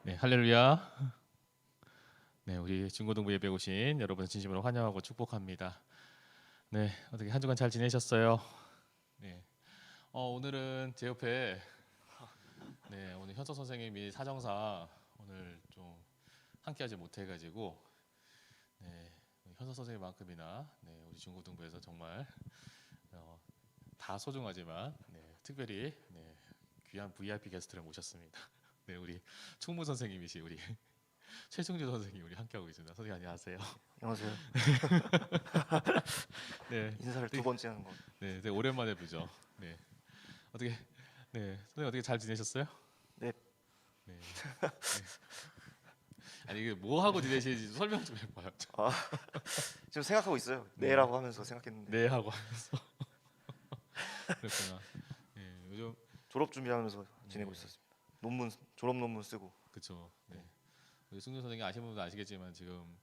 네, 할렐루야. 네, 우리 중고등부 예배 오신 여러분 진심으로 환영하고 축복합니다. 네, 어떻게 한 주간 잘 지내셨어요? 네, 오늘은 제 옆에 오늘 현석 선생님이 사정상 오늘 좀 함께하지 못해가지고 현석 선생님만큼이나 우리 중고등부에서 정말 다 소중하지만 특별히 귀한 VIP 게스트를 모셨습니다. 네, 우리 총무 선생님이시 우리 최승주 선생님 우리 함께하고 있습니다. 선생님 안녕하세요. 안녕하세요. 네, 인사를 두 번째 하는 거. 네, 되게 오랜만에 뵈죠. 네, 어떻게, 선생님 어떻게 잘 지내셨어요? 네. 네. 아니 이게 뭐 하고 지내시는지 설명 좀 해봐요. 지금 생각하고 있어요. 네라고 하면서 생각했는데. 네 하고 하면서. 그렇구나. 네, 요즘 졸업 준비하면서 지내고 있었습니다. 졸업 논문 쓰고. 그렇죠. 네. 우리 승준 선생님 아시는 분도 아시겠지만 지금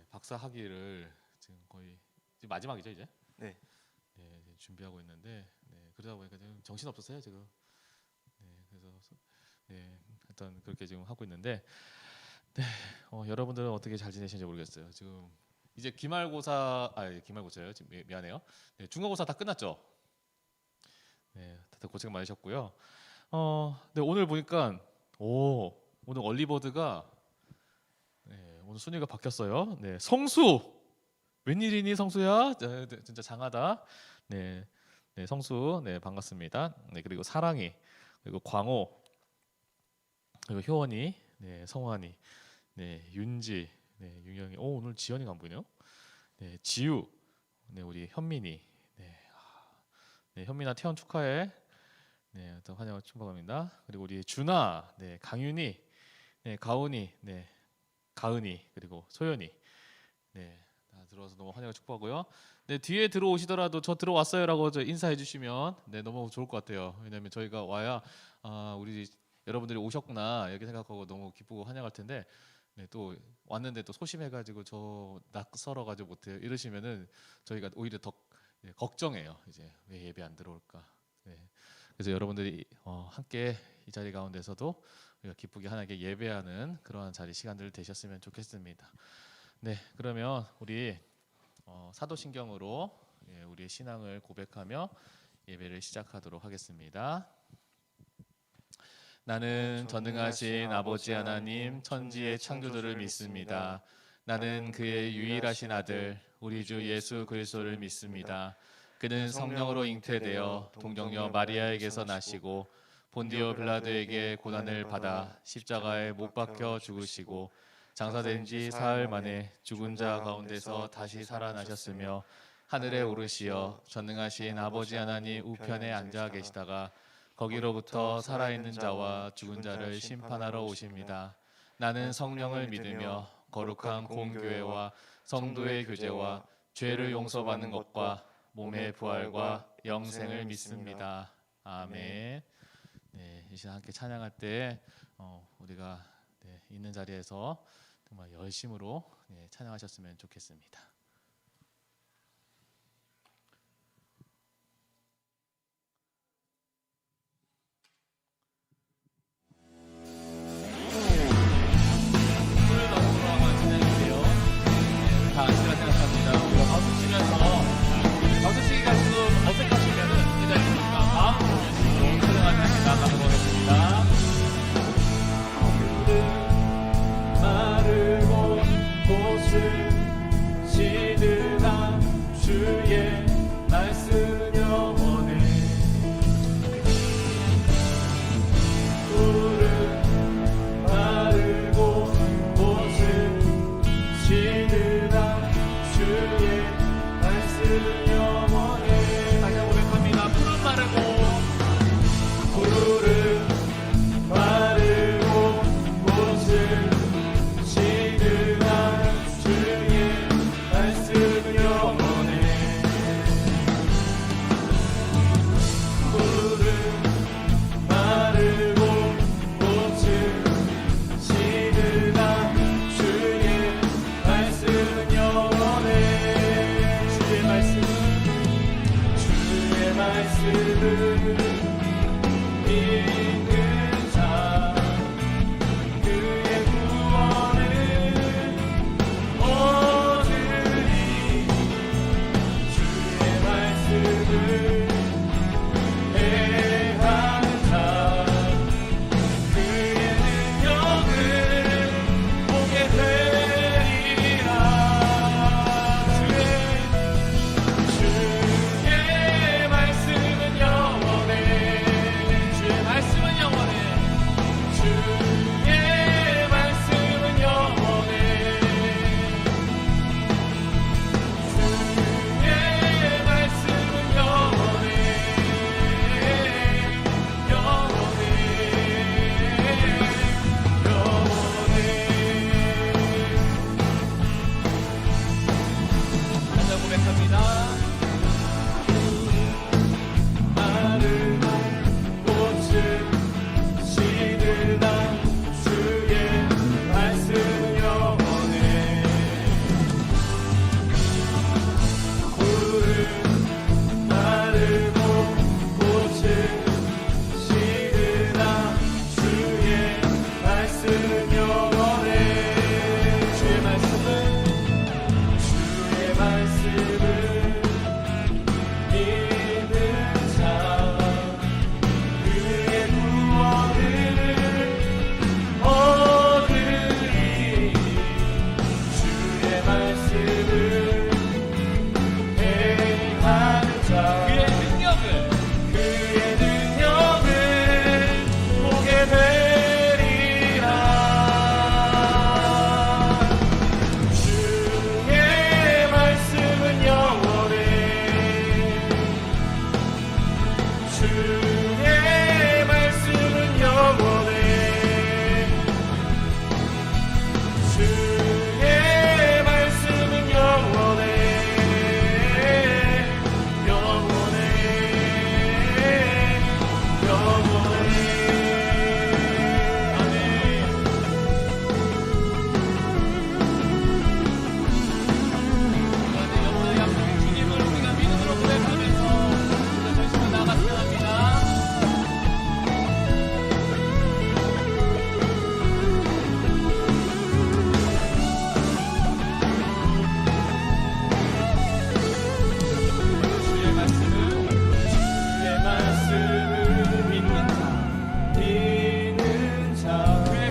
박사 학위를 지금 거의 지금 마지막이죠 이제. 네. 이제 준비하고 있는데 그러다 보니까 좀 정신 없었어요 지금. 그래서 일단 그렇게 지금 하고 있는데 여러분들은 어떻게 잘 지내시는지 모르겠어요. 지금 이제 기말고사요. 지금 미안해요. 중간고사 다 끝났죠. 다들 고생 많으셨고요. 오늘 보니까 오늘 얼리버드가 오늘 순위가 바뀌었어요. 성수 웬일이니 성수야? 진짜 장하다. 성수 반갑습니다. 그리고 사랑이 그리고 광호 그리고 효원이 성환이 윤지 윤영이 오늘 지연이가 안 보이네요. 지우 우리 현민이 현민아 태연 축하해. 어떤 환영을 축복합니다. 그리고 우리 준아, 강윤이, 가은이, 가은이 그리고 소연이, 다 들어와서 너무 환영을 축복하고요. 뒤에 들어오시더라도 저 들어왔어요라고 인사해 주시면 너무 좋을 것 같아요. 왜냐하면 저희가 와야 우리 여러분들이 오셨구나 이렇게 생각하고 너무 기쁘고 환영할 텐데 또 왔는데 또 소심해가지고 저 낯설어가지고 못해요 이러시면은 저희가 오히려 더 걱정해요. 이제 왜 예배 안 들어올까. 그래서 여러분들이 함께 이 자리 가운데서도 우리가 기쁘게 하나님께 예배하는 그러한 자리 시간들 되셨으면 좋겠습니다. 그러면 우리 사도신경으로 우리의 신앙을 고백하며 예배를 시작하도록 하겠습니다. 나는 전능하신 아버지 하나님 천지의 창조주를 믿습니다. 나는 그의 유일하신 아들 우리 주 예수 그리스도를 믿습니다. 그는 성령으로 잉태되어 동정녀 마리아에게서 나시고 본디오 빌라도에게 고난을 받아 십자가에 못 박혀 죽으시고 장사된 지 사흘 만에 죽은 자 가운데서 다시 살아나셨으며 하늘에 오르시어 전능하신 아버지 하나님 우편에 앉아 계시다가 거기로부터 살아있는 자와 죽은 자를 심판하러 오십니다. 나는 성령을 믿으며 거룩한 공교회와 성도의 교제와 죄를 용서받는 것과 몸의 부활과 영생을 믿습니다. 아멘. 이 시간 함께 찬양할 때 우리가 있는 자리에서 정말 열심으로 찬양하셨으면 좋겠습니다. 다 시간 생각합니다. 우리가 박수 치면서 박수 치기 갈수록 어색하시면은 이 자리니까 마음으로 열심히 수행하는 나가보겠습니다. 마르고 꽃을 시드나 주의 말씀 영원해 푸른 마르고 꽃을 시드나 주의 말씀 영원해 다시 한번 고백합니다. 푸른 마르고 꽃을 시드나 주의 말씀 영원해 푸른 마르고 꽃을 시드나 주의 말씀 영원해 주의 말씀을 읽는 자 그 행하는 자 그의 능력을 보게 되리라. 주의 말씀은 영원해. 주의 말씀은 영원해. 주의 말씀은 영원해. 주의 말씀은 영원해. 한자 고백합니다. 마르고 꽃을 시드나 주의 말씀 영원해. 굴은 마르고 꽃을 시드나 주의 말씀 영원해. 주의 말씀은 믿는 자 그의 구원을 얻으리. 주의 말씀을 행하는 자 그의 능력을 보게 되리라. 주의 말씀은 영원해. 주의 말씀은 영원해. 주의 말씀은 영원해. 영원의 약속의 주님을 우리가 믿음으로 고백하면서 오늘 전심을 나갔으면 합니다. 주의 말씀을 믿는 자 그의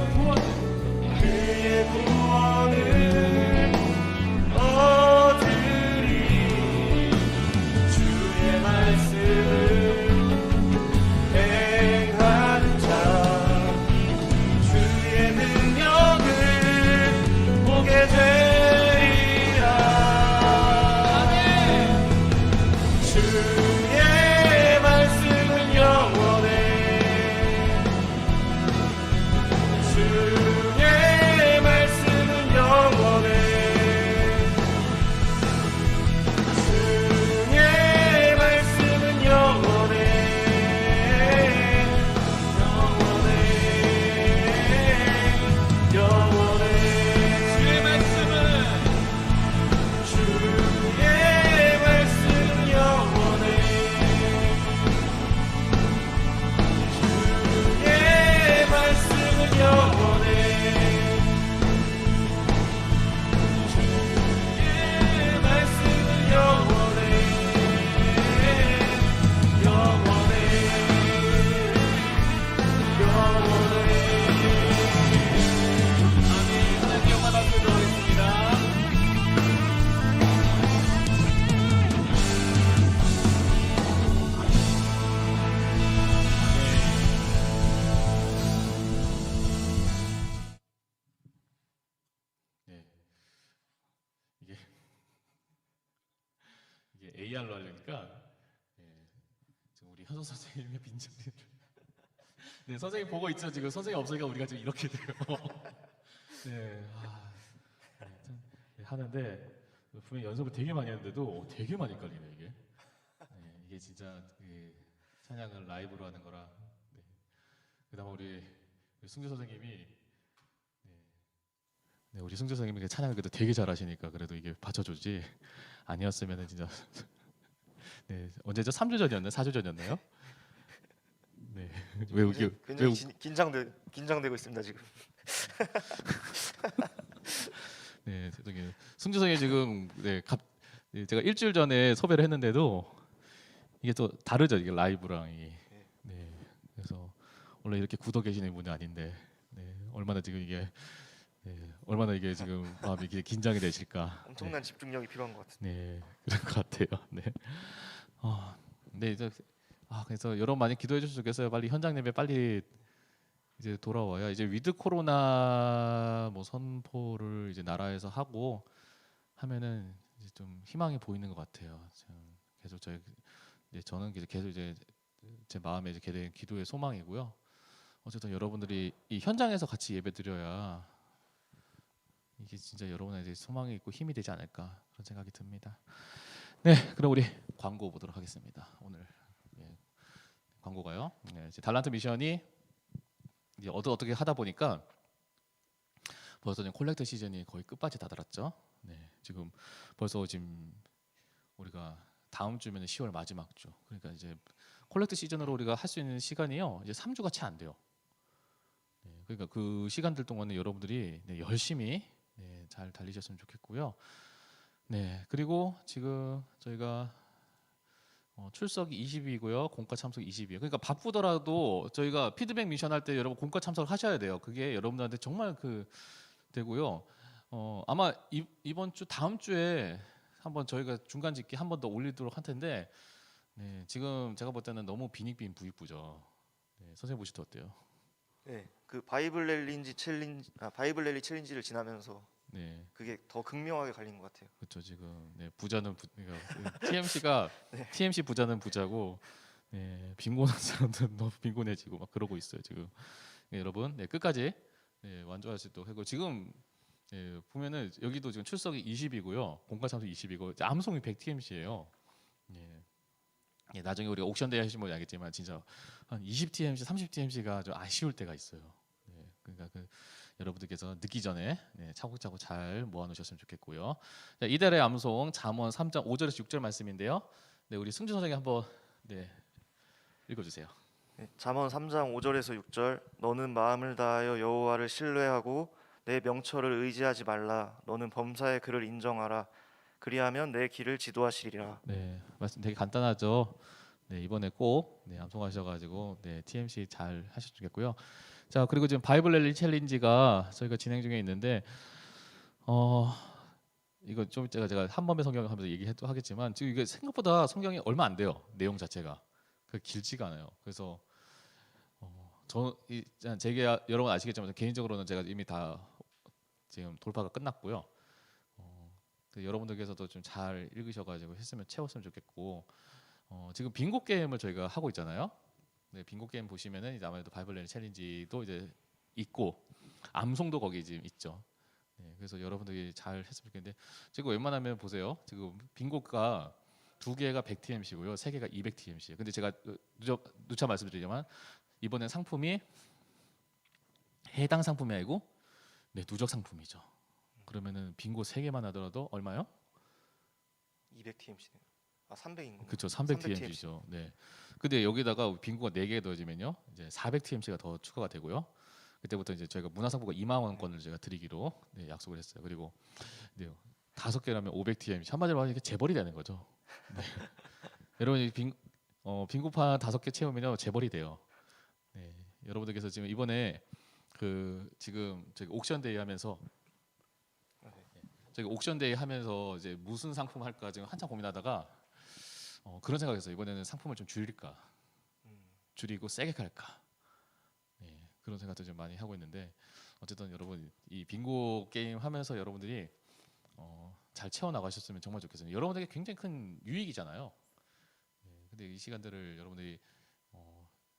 구원을 얻으리. 주의 말씀을 행하는 자 주의 능력을 보게 되리라. 주의 말씀은 영원해. 주의 말씀은 영원해. 주의 말씀은 영원해. 영원해. 주의 말씀은 영원해. 주의 말씀은 영원해. 주의 말씀은 영원해. 아멘. 하나님 영광 받고 들어오겠습니다. 네. 이게 AR로 하려니까 지금 우리 현석 선생님의 빈정들 네, 선생님 보고 있죠. 지금 선생님 없으니까 우리가 지금 이렇게 돼요. 네, 참, 네, 하는데 분명히 연습을 되게 많이 했는데도 되게 많이 헷갈리네 이게. 네, 이게 진짜 찬양을 라이브로 하는 거라. 네. 그다음 우리 승주 선생님이 네, 우리 승주 선생님이 찬양을 그래도 되게 잘하시니까 그래도 이게 받쳐주지 아니었으면은 진짜 네, 언제죠? 3주 전이었나요? 4주 전이었나요? 네. 왜 이게 굉장히 긴장되고 있습니다 지금. 네, 승주 선생님 지금 네, 제가 일주일 전에 섭외를 했는데도 이게 또 다르죠 이게 라이브랑 이. 네. 그래서 원래 이렇게 굳어 계시는 분이 아닌데 네. 얼마나 지금 이게 얼마나 이게 지금 마음이 이게 긴장이 되실까. 엄청난 집중력이 필요한 것 같습니다. 네. 그런 것 같아요. 네. 아, 네 이제 그래서 여러분 많이 기도해 주셨으면 좋겠어요. 빨리 현장 예배 빨리 이제 돌아와야 이제 위드 코로나 뭐 선포를 이제 나라에서 하고 하면은 이제 좀 희망이 보이는 것 같아요. 지금 계속 저는 계속 이제 제 마음에 이제 계속 기도의 소망이고요. 어쨌든 여러분들이 이 현장에서 같이 예배 드려야 이게 진짜 여러분의 이제 소망이 있고 힘이 되지 않을까 그런 생각이 듭니다. 네, 그럼 우리 광고 보도록 하겠습니다. 오늘 광고가요. 이제 달란트 미션이 이제 어떻게 하다 보니까 벌써 지금 콜렉트 시즌이 거의 끝까지 다다랐죠. 네, 지금 벌써 지금 우리가 다음 주면 10월 마지막 주. 그러니까 이제 콜렉트 시즌으로 우리가 할 수 있는 시간이요. 이제 3주가 채 안 돼요. 네, 그러니까 그 시간들 동안에 여러분들이 열심히 잘 달리셨으면 좋겠고요. 네, 그리고 지금 저희가 출석이 20이고요. 공과 참석 20이에요. 그러니까 바쁘더라도 저희가 피드백 미션 할 때 여러분 공과 참석을 하셔야 돼요. 그게 여러분들한테 정말 되고요. 아마 이번 주 다음 주에 한번 저희가 중간 집계 한 번 더 올리도록 할 텐데 네, 지금 제가 볼 때는 너무 빈익빈 부익부죠. 네, 선생님 보실 때 어때요? 네, 그 바이블 랠리 챌린지를 지나면서 네, 그게 더 극명하게 갈린 것 같아요. 그렇죠. 지금 부자는 그러니까 TMC가 TMC 부자는 부자고 빈곤한 사람들은 너무 빈곤해지고 막 그러고 있어요 지금. 여러분 끝까지 완주할 수 있도록 하고 지금 보면은 여기도 지금 출석이 20이고요. 공과 참석 20이고 암송이 100TMC예요. 나중에 우리가 옥션 대회 하시면 알겠지만 진짜 한 20TMC, 30TMC가 좀 아쉬울 때가 있어요. 그러니까 여러분들께서 늦기 전에 차곡차곡 잘 모아놓으셨으면 좋겠고요. 자, 이달의 암송 잠언 3장 5절에서 6절 말씀인데요. 네, 우리 승준 선생님 한번 읽어주세요. 네, 잠언 3장 5절에서 6절 너는 마음을 다하여 여호와를 신뢰하고 내 명철을 의지하지 말라. 너는 범사의 그를 인정하라. 그리하면 내 길을 지도하시리라. 네, 말씀 되게 간단하죠. 네, 이번에 꼭 암송하셔가지고 TMC 잘 하셨으면 좋겠고요. 자, 그리고 지금 바이블 랠리 챌린지가 저희가 진행 중에 있는데 이거 좀 제가 한 번의 성경 하면서 얘기해도 하겠지만 지금 이게 생각보다 성경이 얼마 안 돼요. 내용 자체가 길지가 않아요. 그래서 제가 여러분 아시겠지만 개인적으로는 제가 이미 다 지금 돌파가 끝났고요. 여러분들께서도 좀 잘 읽으셔가지고 채웠으면 좋겠고 지금 빙고 게임을 저희가 하고 있잖아요. 네, 빙고 게임 보시면은 이제 아무래도 바이블 랠리 챌린지도 이제 있고 암송도 거기 지금 있죠. 네, 그래서 여러분들이 잘 했으면 좋겠는데 지금 웬만하면 보세요. 지금 빙고가 2개가 100TMC고요, 3개가 200TMC예요. 근데 제가 누차 말씀드리지만 이번엔 상품이 해당 상품이 아니고 누적 상품이죠. 그러면은 빙고 3개만 하더라도 얼마요? 200TMC네요. 300인가요? 그렇죠. 300TMC죠. 네. 근데 여기다가 빙고가 4개 더해지면요. 이제 400TMC가 더 추가가 되고요. 그때부터 이제 저희가 문화상품권 2만 원권을 제가 드리기로 약속을 했어요. 그리고 5개라면 500TMC. 한마디로 하면 이게 재벌이 되는 거죠. 네. 여러분 빙고판 5개 채우면요 재벌이 돼요. 네. 여러분들께서 지금 이번에 지금 저희 옥션데이 하면서 저희 옥션데이 하면서 이제 무슨 상품 할까 지금 한참 고민하다가 그런 생각했어요. 이번에는 상품을 좀 줄이고 세게 갈까. 그런 생각도 좀 많이 하고 있는데 어쨌든 여러분 이 빙고 게임 하면서 여러분들이 잘 채워 나가셨으면 정말 좋겠습니다. 여러분들에게 굉장히 큰 유익이잖아요. 근데 이 시간들을 여러분들이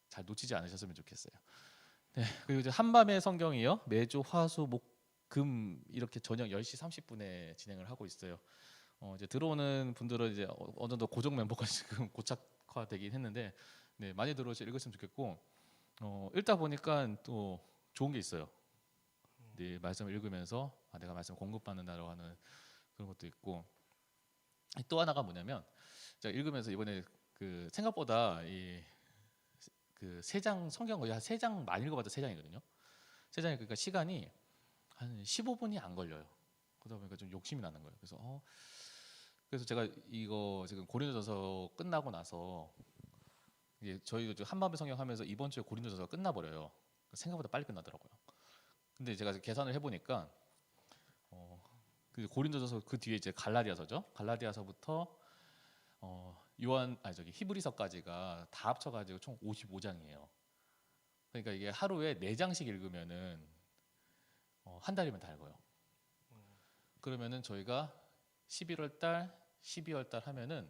잘 놓치지 않으셨으면 좋겠어요. 네, 그리고 이제 한밤의 성경이요. 매주 화수 목 금 이렇게 저녁 10시 30분에 진행을 하고 있어요. 이제 들어오는 분들은 이제 어느 정도 고정 멤버가 지금 고착화되긴 했는데 많이 들어오시 읽으시면 좋겠고 읽다 보니까 또 좋은 게 있어요. 말씀을 읽으면서 내가 말씀 공급받는다라고 하는 그런 것도 있고 또 하나가 뭐냐면 제가 읽으면서 이번에 생각보다 세 장 성경 거의 한 3장 많이 읽어봤자 3장이거든요. 3장이 그러니까 시간이 한 15분이 안 걸려요. 그러다 보니까 좀 욕심이 나는 거예요. 그래서 그래서 제가 이거 지금 고린도전서 끝나고 나서 이게 저희도 지금 한마음의 성경하면서 이번 주에 고린도전서가 끝나버려요. 생각보다 빨리 끝나더라고요. 근데 제가 계산을 해보니까 그 고린도전서 그 뒤에 이제 갈라디아서죠. 갈라디아서부터 요한 아니 저기 히브리서까지가 다 합쳐가지고 총 55장이에요. 그러니까 이게 하루에 4장씩 읽으면은 한 달이면 다 읽어요. 그러면은 저희가 11월 달, 12월 달 하면은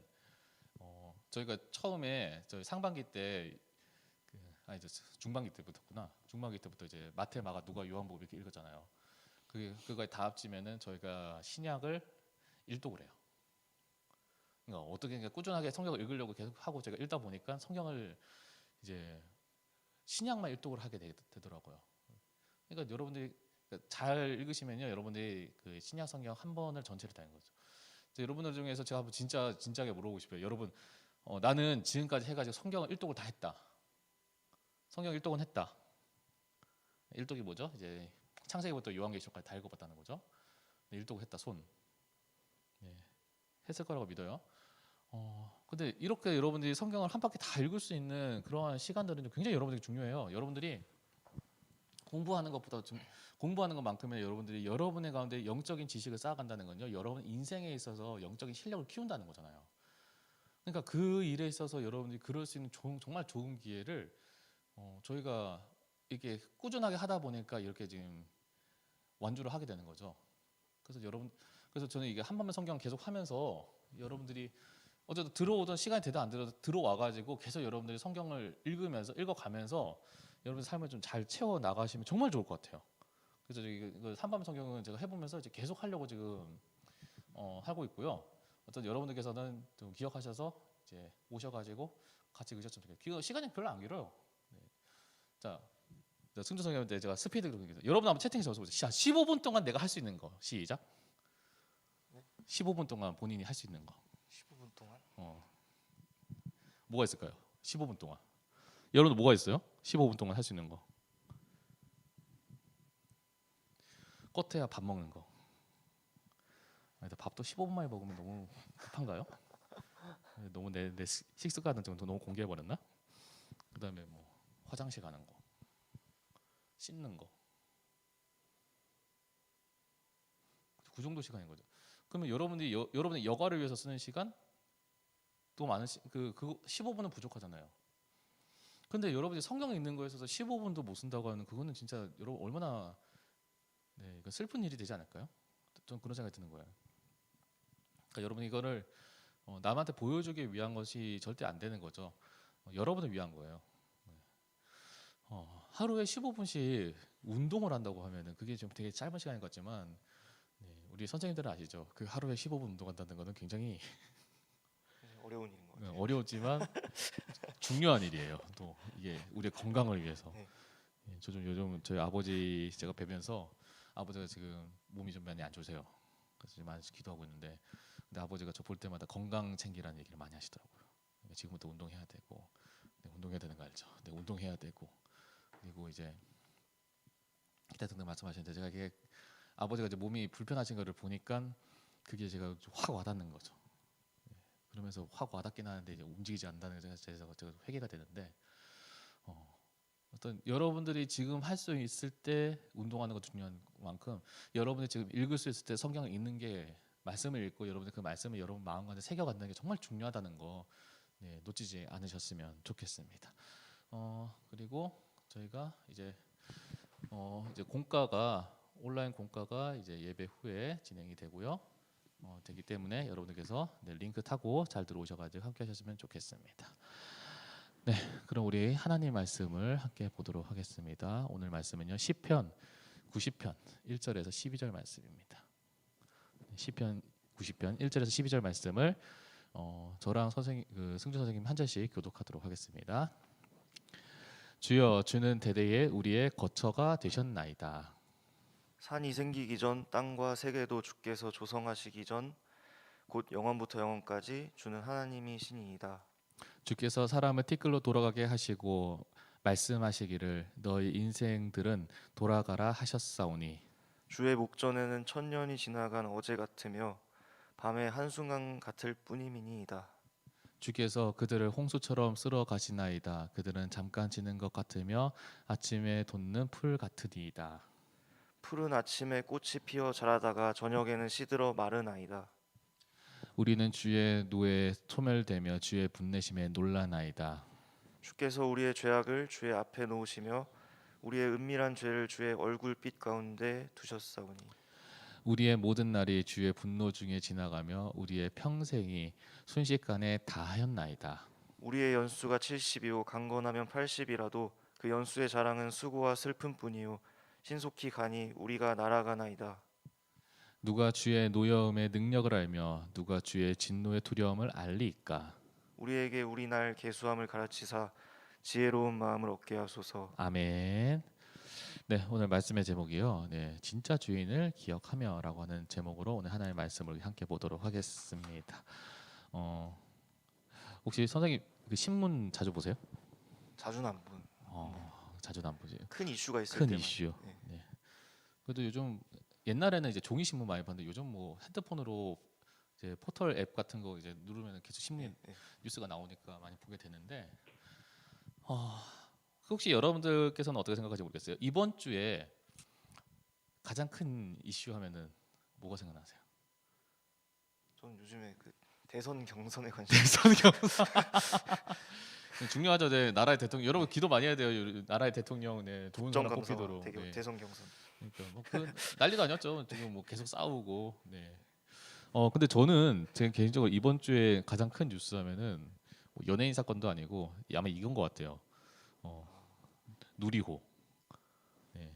저희가 처음에 저희 상반기 때 아니 중반기 때부터구나. 중반기 때부터 이제 마태, 마가, 누가, 요한복음 이렇게 읽었잖아요. 그거에 다 합치면은 저희가 신약을 1독을 해요. 그러니까 어떻게 그러니까 꾸준하게 성경을 읽으려고 계속 하고 제가 읽다 보니까 성경을 이제 신약만 1독을 하게 되더라고요. 그러니까 여러분들이 잘 읽으시면요, 여러분들이 그 신약 성경 한 번을 전체를 다 읽는 거죠. 여러분들 중에서 제가 한번 진짜게 물어보고 싶어요. 여러분, 나는 지금까지 해가지고 성경을 1독을 다 했다. 성경 1독은 했다. 1독이 뭐죠? 이제 창세기부터 요한계시록까지 다 읽어봤다는 거죠. 1독을 했다. 손. 네, 했을 거라고 믿어요. 근데 이렇게 여러분들이 성경을 한 바퀴 다 읽을 수 있는 그러한 시간들은 굉장히 여러분들이 중요해요. 여러분들이 공부하는 것만큼은 여러분들이 여러분의 가운데 영적인 지식을 쌓아간다는 건요, 여러분 인생에 있어서 영적인 실력을 키운다는 거잖아요. 그러니까 그 일에 있어서 여러분들이 그럴 수 있는 정말 좋은 기회를 저희가 이렇게 꾸준하게 하다 보니까 이렇게 지금 완주를 하게 되는 거죠. 그래서 저는 이게 한번만 성경 계속 하면서 여러분들이 어쨌든 들어오던 시간이 되든 안 되든 들어와가지고 계속 여러분들이 성경을 읽어가면서 여러분 삶을 좀 잘 채워 나가시면 정말 좋을 것 같아요. 그래서 이거 한밤 성경은 제가 해보면서 이제 계속 하려고 지금 하고 있고요. 어떤 여러분들께서는 좀 기억하셔서 이제 오셔가지고 같이 읽으셨으면 좋겠어요. 시간이 별로 안 길어요. 네. 자, 승주 성경한테 제가 스피드로 얘기해서 여러분 한번 채팅에서 적어보세요. 15분 동안 내가 할 수 있는 거 시작. 15분 동안 본인이 할 수 있는 거. 15분 동안? 뭐가 있을까요? 15분 동안. 여러분 뭐가 있어요? 15분 동안 할 수 있는 거. 껏해야 밥 먹는 거. 밥도 15분 만에 먹으면 너무 급한가요? 너무 내 식습관은 좀 너무 공개해 버렸나? 그다음에 뭐 화장실 가는 거, 씻는 거, 그 정도 시간인 거죠. 그러면 여러분의 여가를 위해서 쓰는 시간 또 많은 그 15분은 부족하잖아요. 근데 여러분이 성경 읽는 거에 있어서 15분도 못 쓴다고 하는 그거는 진짜 여러분 얼마나 슬픈 일이 되지 않을까요? 좀 그런 생각이 드는 거예요. 그러니까 여러분 이거를 남한테 보여주기 위한 것이 절대 안 되는 거죠. 여러분을 위한 거예요. 하루에 15분씩 운동을 한다고 하면은 그게 좀 되게 짧은 시간인 것 같지만 우리 선생님들은 아시죠? 그 하루에 15분 운동한다는 것은 굉장히 어려운 일인 것 같아요. 어려웠지만 중요한 일이에요. 또 이게 우리의 건강을 위해서. 네. 저 좀 요즘 저희 아버지 제가 뵈면서 아버지가 지금 몸이 좀 많이 안 좋으세요. 그래서 지금 많이 기도하고 있는데, 근데 아버지가 저 볼 때마다 건강 챙기라는 얘기를 많이 하시더라고요. 그러니까 지금부터 운동해야 되고, 운동해야 되는 거 알죠? 운동해야 되고, 그리고 이제 기타 등등 말씀하시는데 제가 이게 아버지가 이제 몸이 불편하신 거를 보니까 그게 제가 확 와닿는 거죠. 그러면서 확 와닿긴 하는데 이제 움직이지 않는다는 게 제가 회개가 되는데, 어떤 여러분들이 지금 할 수 있을 때 운동하는 것도 중요한 만큼 여러분이 지금 읽을 수 있을 때 성경을 읽는 게, 말씀을 읽고 여러분들 그 말씀을 여러분 마음 가운데 새겨간다는 게 정말 중요하다는 거 놓치지 않으셨으면 좋겠습니다. 그리고 저희가 이제 공과가 온라인 공과가 이제 예배 후에 진행이 되고요. 되기 때문에 여러분들께서 링크 타고 잘 들어오셔가지고 함께 하셨으면 좋겠습니다. 네, 그럼 우리 하나님 말씀을 함께 보도록 하겠습니다. 오늘 말씀은요, 시편 90편 1절에서 12절 말씀입니다. 시편 90편 1절에서 12절 말씀을 저랑 승주 선생님 한 절씩 교독하도록 하겠습니다. 주여, 주는 대대에 우리의 거처가 되셨나이다. 산이 생기기 전 땅과 세계도 주께서 조성하시기 전 곧 영원부터 영원까지 주는 하나님이 신이이다. 주께서 사람을 티끌로 돌아가게 하시고 말씀하시기를 너희 인생들은 돌아가라 하셨사오니 주의 목전에는 천년이 지나간 어제 같으며 밤의 한순간 같을 뿐임이니이다. 주께서 그들을 홍수처럼 쓸어 가시나이다. 그들은 잠깐 지는 것 같으며 아침에 돋는 풀 같으니이다. 푸른 아침에 꽃이 피어 자라다가 저녁에는 시들어 마르나이다. 우리는 주의 노에 소멸되며 주의 분내심에 놀라나이다. 주께서 우리의 죄악을 주의 앞에 놓으시며 우리의 은밀한 죄를 주의 얼굴빛 가운데 두셨사오니 우리의 모든 날이 주의 분노 중에 지나가며 우리의 평생이 순식간에 다하였나이다. 우리의 연수가 70이요 강건하면 80이라도 그 연수의 자랑은 수고와 슬픔뿐이요 신속히 가니 우리가 날아가나이다. 누가 주의 노여움의 능력을 알며 누가 주의 진노의 두려움을 알리이까. 우리에게 우리 날 계수함을 가르치사 지혜로운 마음을 얻게 하소서. 아멘. 네, 오늘 말씀의 제목이요. 네, 진짜 주인을 기억하며라고 하는 제목으로 오늘 하나님의 말씀을 함께 보도록 하겠습니다. 혹시 선생님 그 신문 자주 보세요? 자주는 안 본. 자주는 안 보지. 큰 이슈가 있을 큰 때만. 이슈요. 네. 네. 그래도 요즘 옛날에는 이제 종이 신문 많이 봤는데 요즘 뭐 핸드폰으로 이제 포털 앱 같은 거 이제 누르면 계속 신문 네. 뉴스가 나오니까 많이 보게 되는데 혹시 여러분들께서는 어떻게 생각하실지 모르겠어요. 이번 주에 가장 큰 이슈 하면은 뭐가 생각나세요? 저는 요즘에 그 대선 경선에 관심. 대선 경선 중요하죠. 네, 나라의 대통령 여러분 기도 많이 해야 돼요. 나라의 대통령 네, 좋은 사람 국정감사와 뽑히도록. 네. 대선 경선. 그러니까 뭐그 난리도 아니었죠. 지금 뭐 계속 싸우고. 네. 근데 저는 제 개인적으로 이번 주에 가장 큰 뉴스 하면은 뭐 연예인 사건도 아니고 아마 이건 것 같아요. 어, 누리호. 네.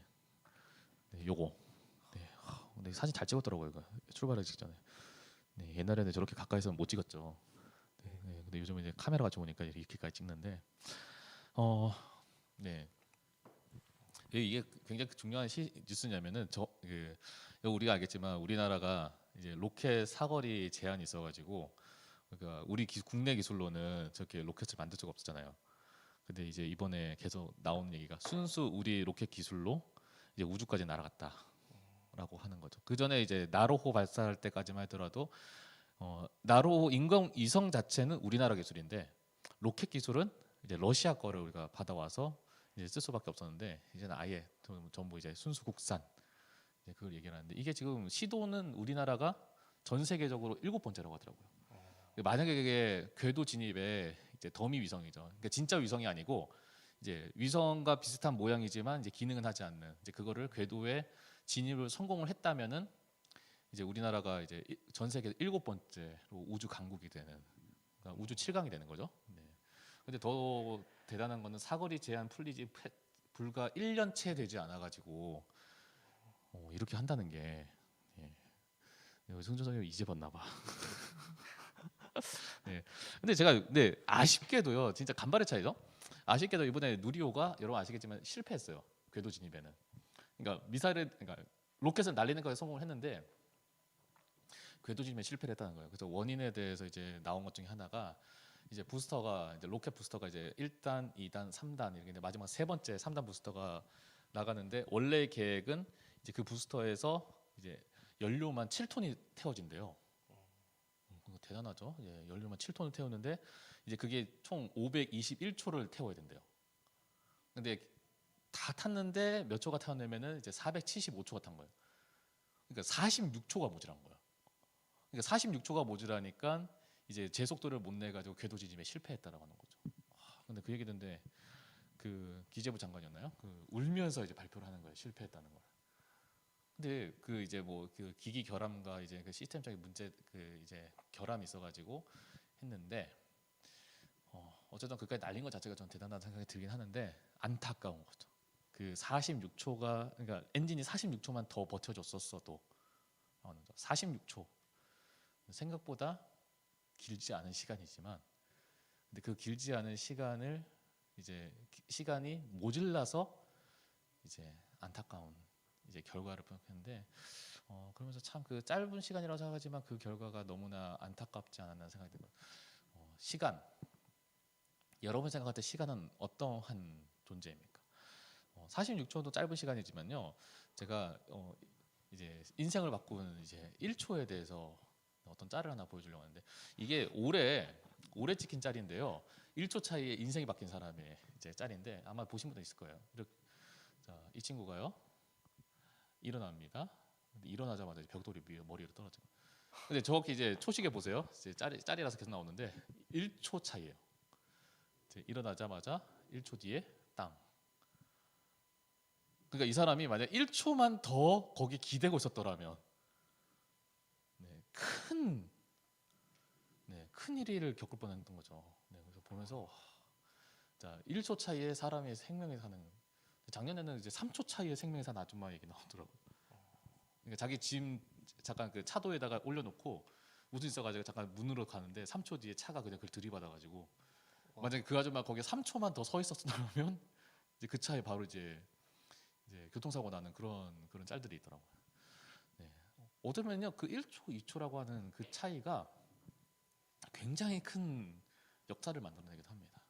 네, 요거. 네. 근데 사진 잘 찍었더라고요. 이거 출발하기 직전에. 네, 옛날에는 저렇게 가까이서는 못 찍었죠. 네, 네, 근데 요즘은 이제 카메라가 좋으니까 이렇게까지 찍는데, 네, 이게 굉장히 중요한 뉴스냐면은 우리가 알겠지만 우리나라가 이제 로켓 사거리 제한이 있어가지고, 그러니까 우리 국내 기술로는 저렇게 로켓을 만들 수가 없었잖아요. 근데 이제 이번에 계속 나오는 얘기가 순수 우리 로켓 기술로 이제 우주까지 날아갔다라고 하는 거죠. 그 전에 이제 나로호 발사할 때까지만 하더라도 나로호 인공위성 자체는 우리나라 기술인데 로켓 기술은 이제 러시아 거를 우리가 받아와서 이제 쓸 수밖에 없었는데 이제는 아예 전부 이제 순수 국산 이제 그걸 얘기를 하는데 이게 지금 시도는 우리나라가 전 세계적으로 7번째라고 하더라고요. 만약에 그게 궤도 진입에 이제 더미 위성이죠. 그러니까 진짜 위성이 아니고 이제 위성과 비슷한 모양이지만 이제 기능은 하지 않는 이제 그거를 궤도에 진입을 성공을 했다면은 이제 우리나라가 이제 전 세계 7번째로 우주 강국이 되는 그러니까 우주 7강이 되는 거죠. 네. 근데 더 대단한 거는 사거리 제한 풀리지 불과 1년 채 되지 않아 가지고 이렇게 한다는 게 승준 선생님 이제 봤나 봐. 네. 근데 제가 아쉽게도요. 진짜 간발의 차이죠. 아쉽게도 이번에 누리호가 여러분 아시겠지만 실패했어요. 궤도 진입에는. 그러니까 그러니까 로켓을 날리는 거에 성공을 했는데 궤도 진입에 실패를 했다는 거예요. 그래서 원인에 대해서 이제 나온 것 중에 하나가 이제 부스터가 이제 로켓 부스터가 이제 1단, 2단, 3단 이렇게 마지막 세 번째 3단 부스터가 나가는데 원래 계획은 이제 그 부스터에서 이제 연료만 7톤이 태워진대요. 대단하죠. 예, 연료만 7톤을 태우는데 이제 그게 총 521초를 태워야 된대요. 근데 다 탔는데 몇 초가 타냐면은 이제 475초가 탄 거예요. 그러니까 46초가 모자란 거예요. 그러니까 46초가 모자라니까 이제 제 속도를 못 내 가지고 궤도 진입에 실패했다라고 하는 거죠. 근데 그 얘기 듣는데 그 기재부 장관이었나요? 그 울면서 이제 발표를 하는 거예요. 실패했다는 걸. 근데 그 이제 뭐 그 기기 결함과 이제 그 시스템적인 문제 그 이제 결함이 있어가지고 했는데 어쨌든 그까지 날린 것 자체가 전 대단하다는 생각이 들긴 하는데 안타까운 거죠. 그 46초가 그러니까 엔진이 46초만 더 버텨줬었어도 46초 생각보다 길지 않은 시간이지만 근데 그 길지 않은 시간을 이제 시간이 모질라서 이제 안타까운 이제 결과를 표현했는데 그러면서 참 그 짧은 시간이라고 생각하지만 그 결과가 너무나 안타깝지 않았나 생각이 들어요. 시간 여러분 생각할 때 시간은 어떠한 존재입니까? 46초도 짧은 시간이지만요. 제가 이제 인생을 바꾼 이제 1초에 대해서 어떤 짤을 하나 보여주려고 하는데 이게 올해 찍힌 짤인데요. 1초 차이에 인생이 바뀐 사람의 이제 짤인데 아마 보신 분도 있을 거예요. 자, 이 친구가요 일어납니다. 근데 일어나자마자 벽돌이 위에 머리로 떨어지고. 근데 정확히 이제 초식에 보세요. 이제 짤이라서 계속 나오는데 1초 차이예요. 일어나자마자 1초 뒤에 땅. 그러니까 이 사람이 만약 1초만 더 거기 기대고 있었더라면 큰 일을 겪을 뻔했던 거죠. 그래서 보면서 자 1초 차이에 사람의 생명이 사는. 작년에는 이제 3초 차이에 생명이 사는 아줌마 얘기 나오더라고요. 그러니까 자기 짐 잠깐 그 차도에다가 올려놓고 무슨 있어가지고 잠깐 문으로 가는데 3초 뒤에 차가 그냥 그걸 들이받아가지고 만약에 그 아줌마 거기에 3초만 더 서 있었더라면 이제 그 차에 바로 이제 교통사고 나는 그런 짤들이 있더라고요. 네. 어쩌면요 그 1초, 2초라고 하는 그 차이가 굉장히 큰 역사를 만들어내기도 합니다.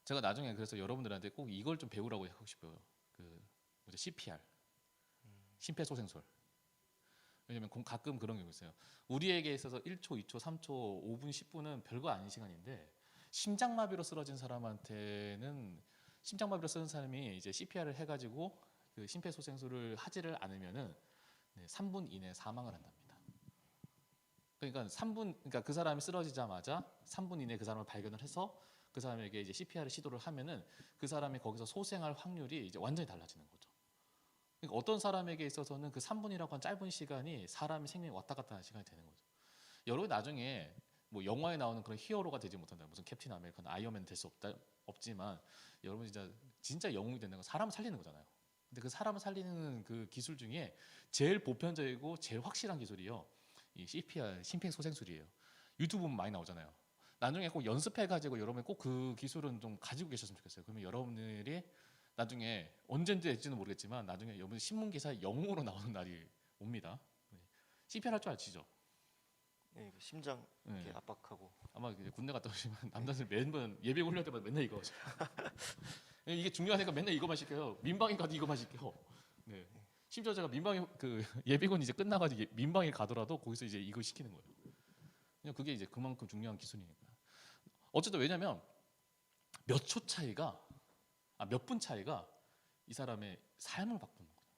제가 나중에 그래서 여러분들한테 꼭 이걸 좀 배우라고 하고 싶어요. 그 CPR, 심폐소생술. 왜냐면 가끔 그런 경우 있어요. 우리에게 있어서 1초, 2초, 3초, 5분, 10분은 별거 아닌 시간인데 심장마비로 쓰러진 사람한테는 심장마비로 쓰는 사람이 이제 CPR을 해가지고 그 심폐소생술을 하지를 않으면은 3분 이내에 사망을 한답니다. 그러니까 그 사람이 쓰러지자마자 3분 이내에 그 사람을 발견을 해서 그 사람에게 이제 CPR을 시도를 하면은 그 사람이 거기서 소생할 확률이 이제 완전히 달라지는 거죠. 그러니까 어떤 사람에게 있어서는 그 3분이라고 한 짧은 시간이 사람의 생명이 왔다 갔다 하는 시간이 되는 거죠. 여러분 나중에 뭐 영화에 나오는 그런 히어로가 되지 못한다. 무슨 캡틴 아메리카나 아이언맨 될 수 없지만 여러분 진짜 영웅이 되는 건 사람을 살리는 거잖아요. 근데 그 사람을 살리는 그 기술 중에 제일 보편적이고 제일 확실한 기술이요. 이 CPR 심폐소생술이에요. 유튜브 보면 많이 나오잖아요. 나중에 꼭 연습해가지고 여러분 꼭 그 기술은 좀 가지고 계셨으면 좋겠어요. 그러면 여러분들이 나중에 언제인지 될지는 모르겠지만 나중에 여러분 신문 기사에 영웅으로 나오는 날이 옵니다. CPR 할 줄 아시죠? 네, 심장 이렇게 네. 압박하고. 아마 이제 군대 갔다 오시면 남자들 매번 예비 훈련 때마다 맨날 이거 하죠. 이게 중요하니까 맨날 이거만 시켜요. 민방위 가도 이거만 시켜. 네. 심지어 제가 민방위 그 예비군 이제 끝나가지고 민방위 가더라도 거기서 이제 이거 시키는 거예요. 그냥 그게 이제 그만큼 중요한 기술이니까. 어쨌든 왜냐면 몇 초 차이가 몇 분 차이가 이 사람의 삶을 바꾸는 거예요.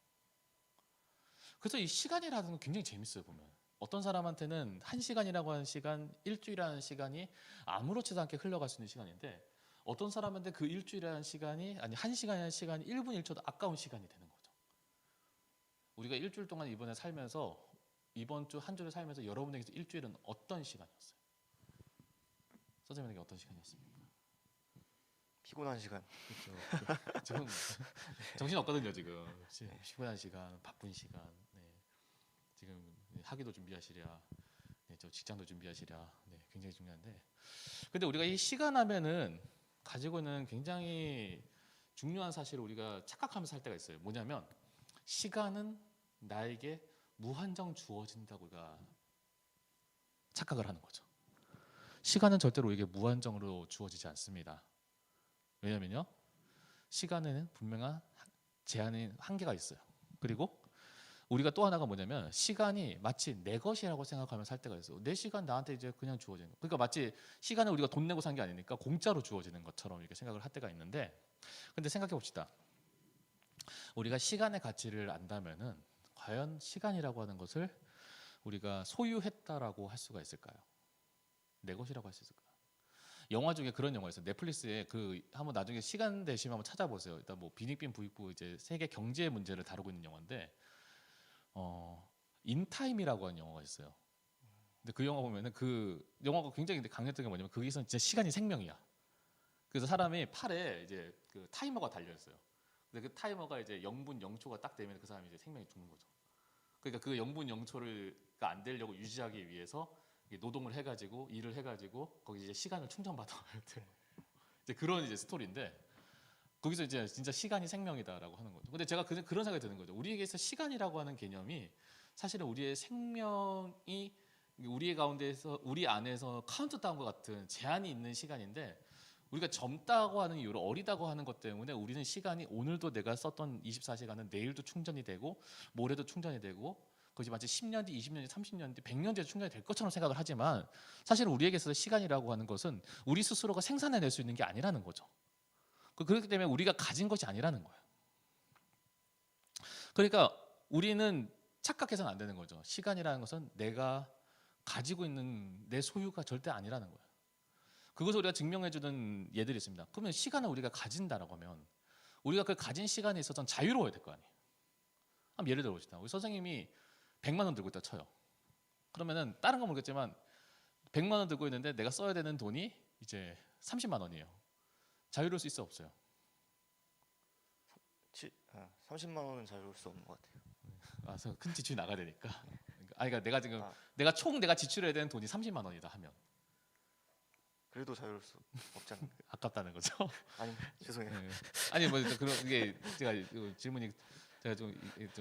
그래서 이 시간이라는 건 굉장히 재밌어요 보면. 어떤 사람한테는 1시간이라고 하는 시간, 일주일이라는 시간이 아무렇지도 않게 흘러갈 수 있는 시간인데 어떤 사람한테 그 일주일이라는 시간이 1시간이라는 시간이 1분 1초도 아까운 시간이 되는 거죠. 우리가 일주일 동안 이번 주 한 주를 살면서 여러분에게서 일주일은 어떤 시간이었어요? 선생님에게 어떤 시간이었습니까? 피곤한 시간. 그렇죠. 지금 정신 없거든요 지금. 피곤한 시간, 바쁜 시간. 지금 학위도 준비하시랴, 저 직장도 준비하시랴. 굉장히 중요한데. 근데 우리가 이 시간 하면은 가지고 있는 굉장히 중요한 사실을 우리가 착각하면서 살 때가 있어요. 뭐냐면 시간은 나에게 무한정 주어진다고 우리가 착각을 하는 거죠. 시간은 절대로 우리에게 무한정으로 주어지지 않습니다. 왜냐면요, 시간에는 분명한 제한의 한계가 있어요. 그리고 우리가 또 하나가 뭐냐면 시간이 마치 내 것이라고 생각하면 살 때가 있어요. 내 시간 나한테 이제 그냥 주어지는 거. 그러니까 마치 시간을 우리가 돈 내고 산 게 아니니까 공짜로 주어지는 것처럼 이렇게 생각을 할 때가 있는데, 근데 생각해 봅시다. 우리가 시간의 가치를 안다면은 과연 시간이라고 하는 것을 우리가 소유했다라고 할 수가 있을까요? 내 것이라고 할 수 있을까요? 영화 중에 그런 영화 있어요. 넷플릭스에 한번 나중에 시간 되시면 한번 찾아보세요. 일단 뭐 빈익빈 부익부 이제 세계 경제 문제를 다루고 있는 영화인데, 인타임이라고 하는 영화가 있어요. 근데 그 영화 보면은 그 영화가 굉장히 강력한 게 뭐냐면 거기서 진짜 시간이 생명이야. 그래서 사람이 팔에 이제 그 타이머가 달려 있어요. 근데 그 타이머가 이제 0분 0초가 딱 되면 그 사람이 이제 생명이 죽는 거죠. 그러니까 그 0분 0초가 안 되려고 유지하기 위해서 노동을 해가지고 일을 해가지고 거기 이제 시간을 충전받아야 돼. 이제 그런 이제 스토리인데 거기서 이제 진짜 시간이 생명이다라고 하는 거죠. 근데 제가 그런 생각이 드는 거죠. 우리에게서 시간이라고 하는 개념이 사실은 우리의 생명이 우리 안에서 카운트다운과 같은 제한이 있는 시간인데 우리가 젊다고 하는 이유로 어리다고 하는 것 때문에 우리는 시간이 오늘도 내가 썼던 24시간은 내일도 충전이 되고 모레도 충전이 되고 그것이 마치 10년 뒤, 20년 뒤, 30년 뒤, 100년 뒤에 충전이 될 것처럼 생각을 하지만 사실 우리에게 있어서 시간이라고 하는 것은 우리 스스로가 생산해낼 수 있는 게 아니라는 거죠. 그렇기 때문에 우리가 가진 것이 아니라는 거예요. 그러니까 우리는 착각해서는 안 되는 거죠. 시간이라는 것은 내가 가지고 있는 내 소유가 절대 아니라는 거예요. 그것을 우리가 증명해주는 예들이 있습니다. 그러면 시간을 우리가 가진다라고 하면 우리가 그 가진 시간에 있어서는 자유로워야 될 거 아니에요. 한번 예를 들어 봅시다. 우리 선생님이 100만 원 들고 있다 쳐요. 그러면은 다른 건 모르겠지만 100만 원 들고 있는데 내가 써야 되는 돈이 이제 30만 원이에요. 자유로울 수 있어 없어요? 30만 원은 자유로울 수 없는 것 같아요. 아, 큰 지출이 나가야 되니까. 그러니까 내가 지금 아. 내가 지출해야 되는 돈이 30만 원이다 하면 그래도 자유로울 수 없지 않나요? 아깝다는 거죠. 아니 죄송해요. 네. 아니 뭐 그런 게 제가 질문이 제가 좀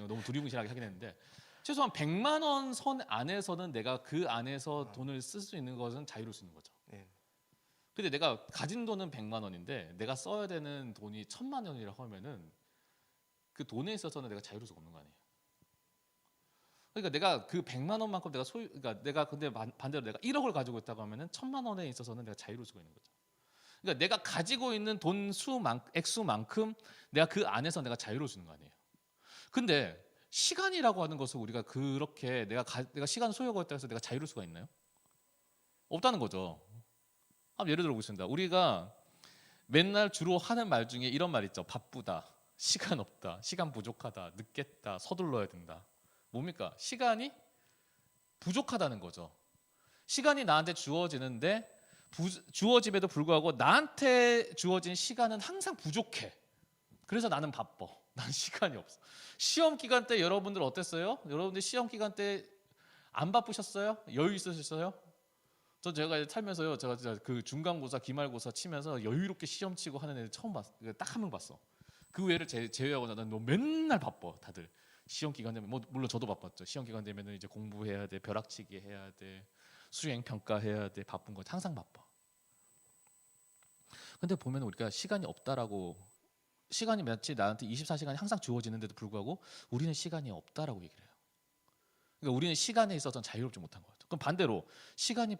너무 두리뭉실하게 하긴 했는데 최소한 100만 원 선 안에서는 내가 그 안에서 돈을 쓸 수 있는 것은 자유로울 수 있는 거죠. 네. 근데 내가 가진 돈은 100만 원인데 내가 써야 되는 돈이 1000만 원이라고 하면은 그 돈에 있어서는 내가 자유로울 수가 없는 거 아니에요. 그러니까 내가 그 100만 원만큼 내가 그러니까 내가 근데 반대로 내가 1억을 가지고 있다고 하면은 1000만 원에 있어서는 내가 자유로울 수가 있는 거죠. 그러니까 내가 가지고 있는 돈 액수만큼 내가 그 안에서 내가 자유로울 수 있는 거 아니에요. 근데 시간이라고 하는 것을 우리가 그렇게 내가 시간 소유가 있다고 해서 내가 자유로울 수가 있나요? 없다는 거죠. 한번 예를 들어 보겠습니다. 우리가 맨날 주로 하는 말 중에 이런 말 있죠. 바쁘다, 시간 없다, 시간 부족하다, 늦겠다, 서둘러야 된다. 뭡니까? 시간이 부족하다는 거죠. 시간이 나한테 주어지는데 주어짐에도 불구하고 나한테 주어진 시간은 항상 부족해. 그래서 나는 바빠. 난 시간이 없어. 시험 기간 때 여러분들 어땠어요? 여러분들 시험 기간 때 안 바쁘셨어요? 여유 있으셨어요? 제가 살면서요. 제가 진짜 그 중간고사, 기말고사 치면서 여유롭게 시험 치고 하는 애들 처음 봤어. 딱 한 명 봤어. 그 외를 제외하고 나는 너 맨날 바빠. 다들 시험 기간 되면 뭐 물론 저도 바빴죠. 시험 기간 되면은 이제 공부해야 돼, 벼락치기 해야 돼, 수행 평가해야 돼, 바쁜 거 항상 바빠. 근데 보면 우리가 시간이 없다라고 시간이 마치 나한테 24시간이 항상 주어지는데도 불구하고 우리는 시간이 없다라고 얘기를 해요. 그러니까 우리는 시간에 있어서는 자유롭지 못한 것 같아요. 그럼 반대로 시간이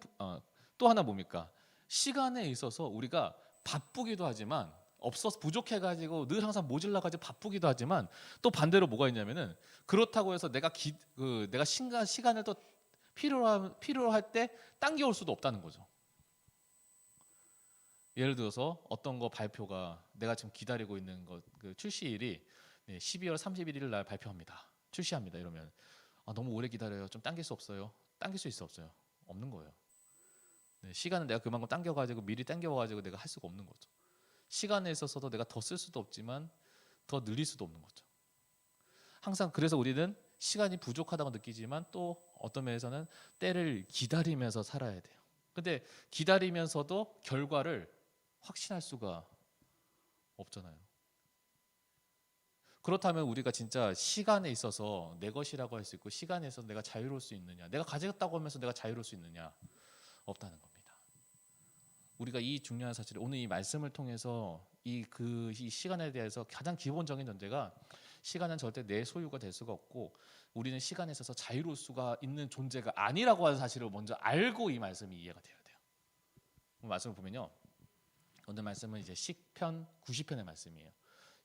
또 하나 뭡니까? 시간에 있어서 우리가 바쁘기도 하지만 없어서 부족해가지고 늘 항상 모질라가지고 바쁘기도 하지만 또 반대로 뭐가 있냐면은 그렇다고 해서 내가 내가 시간을 또 필요할 때 당겨올 수도 없다는 거죠. 예를 들어서 어떤 거 발표가 내가 지금 기다리고 있는 것 그 출시일이 12월 31일 날 발표합니다. 출시합니다. 이러면 너무 오래 기다려요. 좀 당길 수 없어요. 당길 수 있어 없어요? 없는 거예요. 시간은 내가 그만큼 당겨가지고 미리 당겨가지고 내가 할 수가 없는 거죠. 시간에 있어서도 내가 더 쓸 수도 없지만 더 늘릴 수도 없는 거죠. 항상 그래서 우리는 시간이 부족하다고 느끼지만 또 어떤 면에서는 때를 기다리면서 살아야 돼요. 근데 기다리면서도 결과를 확신할 수가 없잖아요. 그렇다면 우리가 진짜 시간에 있어서 내 것이라고 할 수 있고 시간에 있어서 내가 자유로울 수 있느냐, 내가 가졌다고 하면서 내가 자유로울 수 있느냐, 없다는 겁니다. 우리가 이 중요한 사실을 오늘 이 말씀을 통해서 이 시간에 대해서 가장 기본적인 전제가 시간은 절대 내 소유가 될 수가 없고 우리는 시간에 있어서 자유로울 수가 있는 존재가 아니라고 하는 사실을 먼저 알고 이 말씀이 이해가 돼야 돼요. 말씀을 보면요, 오늘 말씀은 이제 시편 90편의 말씀이에요.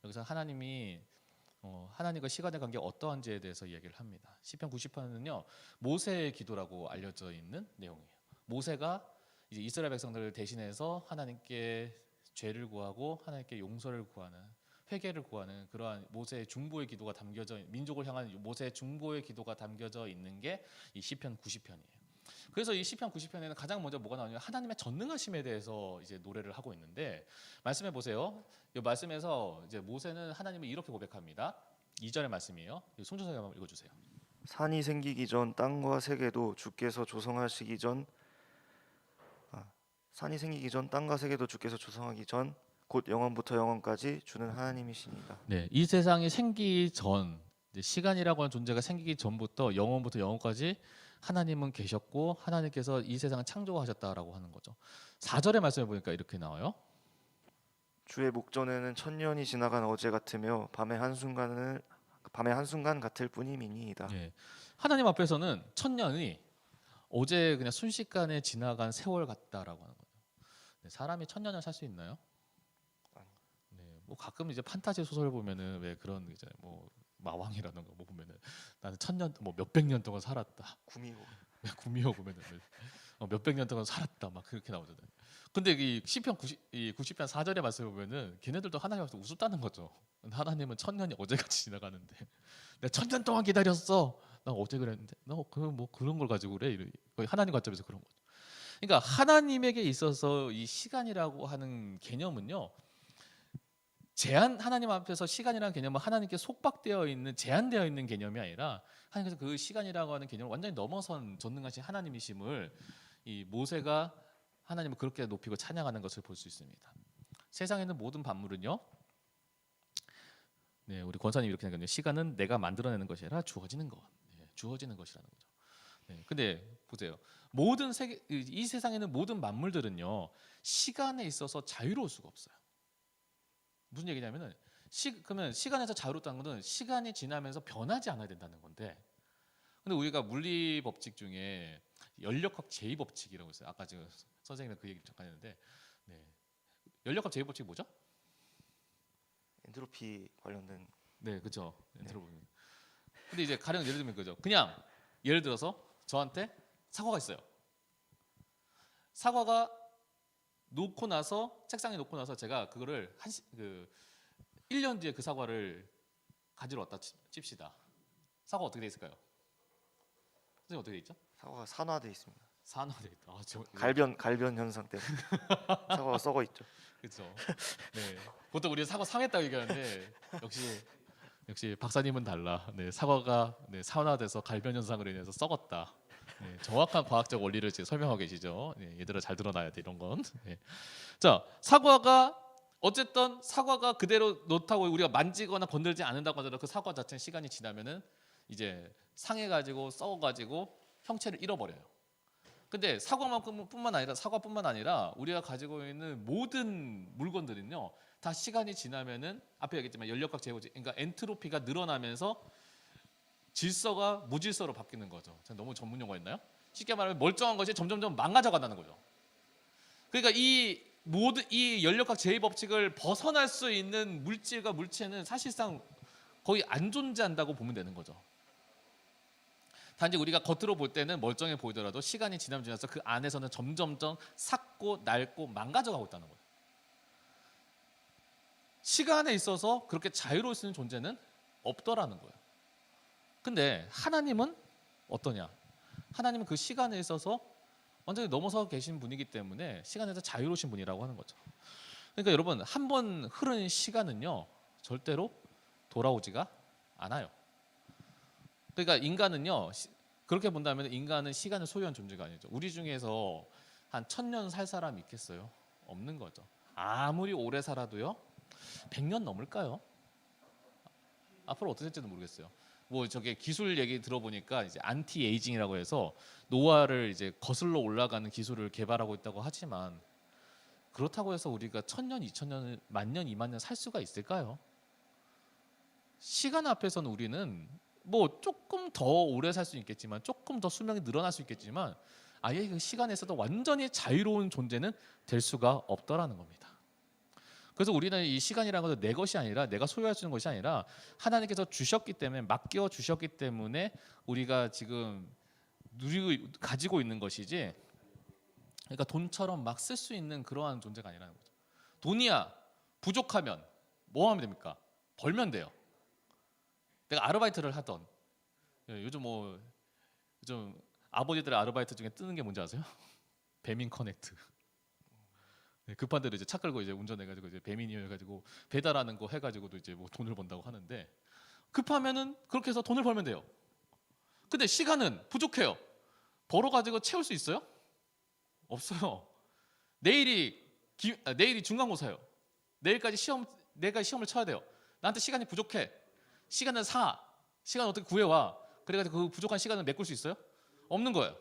여기서 하나님이 하나님과 시간의 관계가 어떠한지에 대해서 이야기를 합니다. 시편 90편은요 모세의 기도라고 알려져 있는 내용이에요. 모세가 이제 이스라엘 백성들을 대신해서 하나님께 죄를 구하고 하나님께 용서를 구하는 회개를 구하는 그러한 모세의 중보의 기도가 담겨져 민족을 향한 모세의 중보의 기도가 담겨져 있는 게 이 시편 90편이에요. 그래서 이 시편 90편에는 가장 먼저 뭐가 나오냐면 하나님의 전능하심에 대해서 이제 노래를 하고 있는데 말씀해 보세요. 이 말씀에서 이제 모세는 하나님을 이렇게 고백합니다. 2절의 말씀이에요. 송준석이 한번 읽어주세요. 산이 생기기 전 땅과 세계도 주께서 조성하시기 전 산이 생기기 전 땅과 세계도 주께서 조성하기 전 곧 영원부터 영원까지 주는 하나님이시니이다. 네, 이 세상이 생기기 전 시간이라고 하는 존재가 생기기 전부터 영원부터 영원까지 하나님은 계셨고 하나님께서 이 세상을 창조하셨다라고 하는 거죠. 4절의 말씀을 보니까 이렇게 나와요. 주의 목전에는 천년이 지나간 어제 같으며 밤의 한순간 같을 뿐임이니이다. 네, 하나님 앞에서는 천년이 어제 그냥 순식간에 지나간 세월 같다라고 하는 거예요. 네, 사람이 천년을 살 수 있나요? 네, 뭐 가끔 이제 판타지 소설 보면은 왜 그런 이제 뭐 마왕이라는 거 뭐 보면은 나는 천년 뭐 몇백 년 동안 살았다. 구미호. 구미호 보면은 몇백 년 동안 살았다 막 그렇게 나오잖아요. 근데 이 시편 90편 4절의 말씀 보면은 걔네들도 하나님 앞에서 우습다는 거죠. 하나님은 천년이 어제같이 지나가는데 내가 천년 동안 기다렸어. 나 어제 그랬는데 너 그 뭐 그런 걸 가지고 그래? 거의 하나님 관점에서 그런 거죠. 그러니까 하나님에게 있어서 이 시간이라고 하는 개념은요. 하나님 앞에서 시간이라는 개념은 하나님께 속박되어 있는 제한되어 있는 개념이 아니라 하나님께서 그 시간이라고 하는 개념을 완전히 넘어선 전능하신 하나님이심을 이 모세가 하나님을 그렇게 높이고 찬양하는 것을 볼 수 있습니다. 세상에 있는 모든 만물은요. 네, 우리 권사님 이렇게 생각해요. 시간은 내가 만들어내는 것이 아니라 주어지는 것. 네, 주어지는 것이라는 거죠. 네, 근데 보세요. 모든 세계 이 세상에 있는 모든 만물들은요. 시간에 있어서 자유로울 수가 없어요. 무슨 얘기냐면은 그러면 시간에서 자유롭다는 것은 시간이 지나면서 변하지 않아야 된다는 건데, 근데 우리가 물리 법칙 중에 연력학 제이 법칙이라고 있어요. 아까 제가 선생님이 그 얘기 잠깐 했는데, 네. 연력학 제이 법칙이 뭐죠? 엔트로피 관련된. 네, 그렇죠. 들어보면. 근데 이제 가령 예를 들면 그죠. 그냥 예를 들어서 저한테 사과가 있어요. 사과가 놓고 나서 책상에 놓고 나서 제가 그거를 1년 뒤에 그 사과를 가지러 왔다 칩시다. 사과 어떻게 돼 있을까요? 선생님 어떻게 돼 있죠? 사과가 산화돼 있습니다. 산화돼 있다. 갈변 현상 때문에 사과가 썩어 있죠. 그렇죠. 네. 보통 우리 사과 상했다고 얘기하는데 역시 박사님은 달라. 네, 사과가 산화돼서 갈변 현상으로 인해서 썩었다. 네, 정확한 과학적 원리를 지금 설명하고 계시죠. 네, 얘들아 잘 들어놔야 돼 이런 건. 네. 자, 어쨌든 사과가 그대로 놓다고 우리가 만지거나 건들지 않는다고 하더라도 그 사과 자체는 시간이 지나면은 이제 상해가지고 썩어가지고 형체를 잃어버려요. 근데 사과뿐만 아니라 우리가 가지고 있는 모든 물건들은요 다 시간이 지나면은 앞에 얘기했지만 연력학 제고지, 그러니까 엔트로피가 늘어나면서 질서가 무질서로 바뀌는 거죠. 너무 전문 용어였나요? 쉽게 말하면 멀쩡한 것이 점점점 망가져 간다는 거죠. 그러니까 이 연력학 제이 법칙을 벗어날 수 있는 물질과 물체는 사실상 거의 안 존재한다고 보면 되는 거죠. 단지 우리가 겉으로 볼 때는 멀쩡해 보이더라도 시간이 지나서 그 안에서는 점점점 삭고 낡고 망가져 가고 있다는 거예요. 시간에 있어서 그렇게 자유로울 수 있는 존재는 없더라는 거예요. 근데 하나님은 어떠냐? 하나님은 그 시간에 있어서 완전히 넘어서 계신 분이기 때문에 시간에서 자유로우신 분이라고 하는 거죠. 그러니까 여러분, 한 번 흐른 시간은요 절대로 돌아오지가 않아요. 그러니까 인간은요 그렇게 본다면 인간은 시간을 소유한 존재가 아니죠. 우리 중에서 한 1000년 살 사람이 있겠어요? 없는 거죠. 아무리 오래 살아도요 100년 넘을까요? 앞으로 어떻게 될지도 모르겠어요. 뭐 저게 기술 얘기 들어보니까 이제 안티 에이징이라고 해서 노화를 이제 거슬러 올라가는 기술을 개발하고 있다고 하지만, 그렇다고 해서 우리가 1000년, 2000년, 만년, 2만년 살 수가 있을까요? 시간 앞에서는 우리는 뭐 조금 더 오래 살 수 있겠지만, 조금 더 수명이 늘어날 수 있겠지만, 아예 그 시간에서도 완전히 자유로운 존재는 될 수가 없더라는 겁니다. 그래서 우리는 이 시간이라는 것은 내 것이 아니라, 내가 소유할 수 있는 것이 아니라 하나님께서 주셨기 때문에, 맡겨 주셨기 때문에 우리가 지금 가지고 있는 것이지, 그러니까 돈처럼 막 쓸 수 있는 그러한 존재가 아니라는 거죠. 돈이야 부족하면 뭐 하면 됩니까? 벌면 돼요. 내가 아르바이트를 하던, 요즘 아버지들의 아르바이트 중에 뜨는 게 뭔지 아세요? 배민 커넥트. 급한 대로 이제 차 끌고 이제 운전해가지고 이제 배민이어가지고 배달하는 거 해가지고도 이제 뭐 돈을 번다고 하는데, 급하면은 그렇게 해서 돈을 벌면 돼요. 근데 시간은 부족해요. 벌어가지고 채울 수 있어요? 없어요. 내일이 중간고사예요. 내일까지 시험을 쳐야 돼요. 나한테 시간이 부족해. 시간은 시간 어떻게 구해와? 그래가지고 그 부족한 시간을 메꿀 수 있어요? 없는 거예요.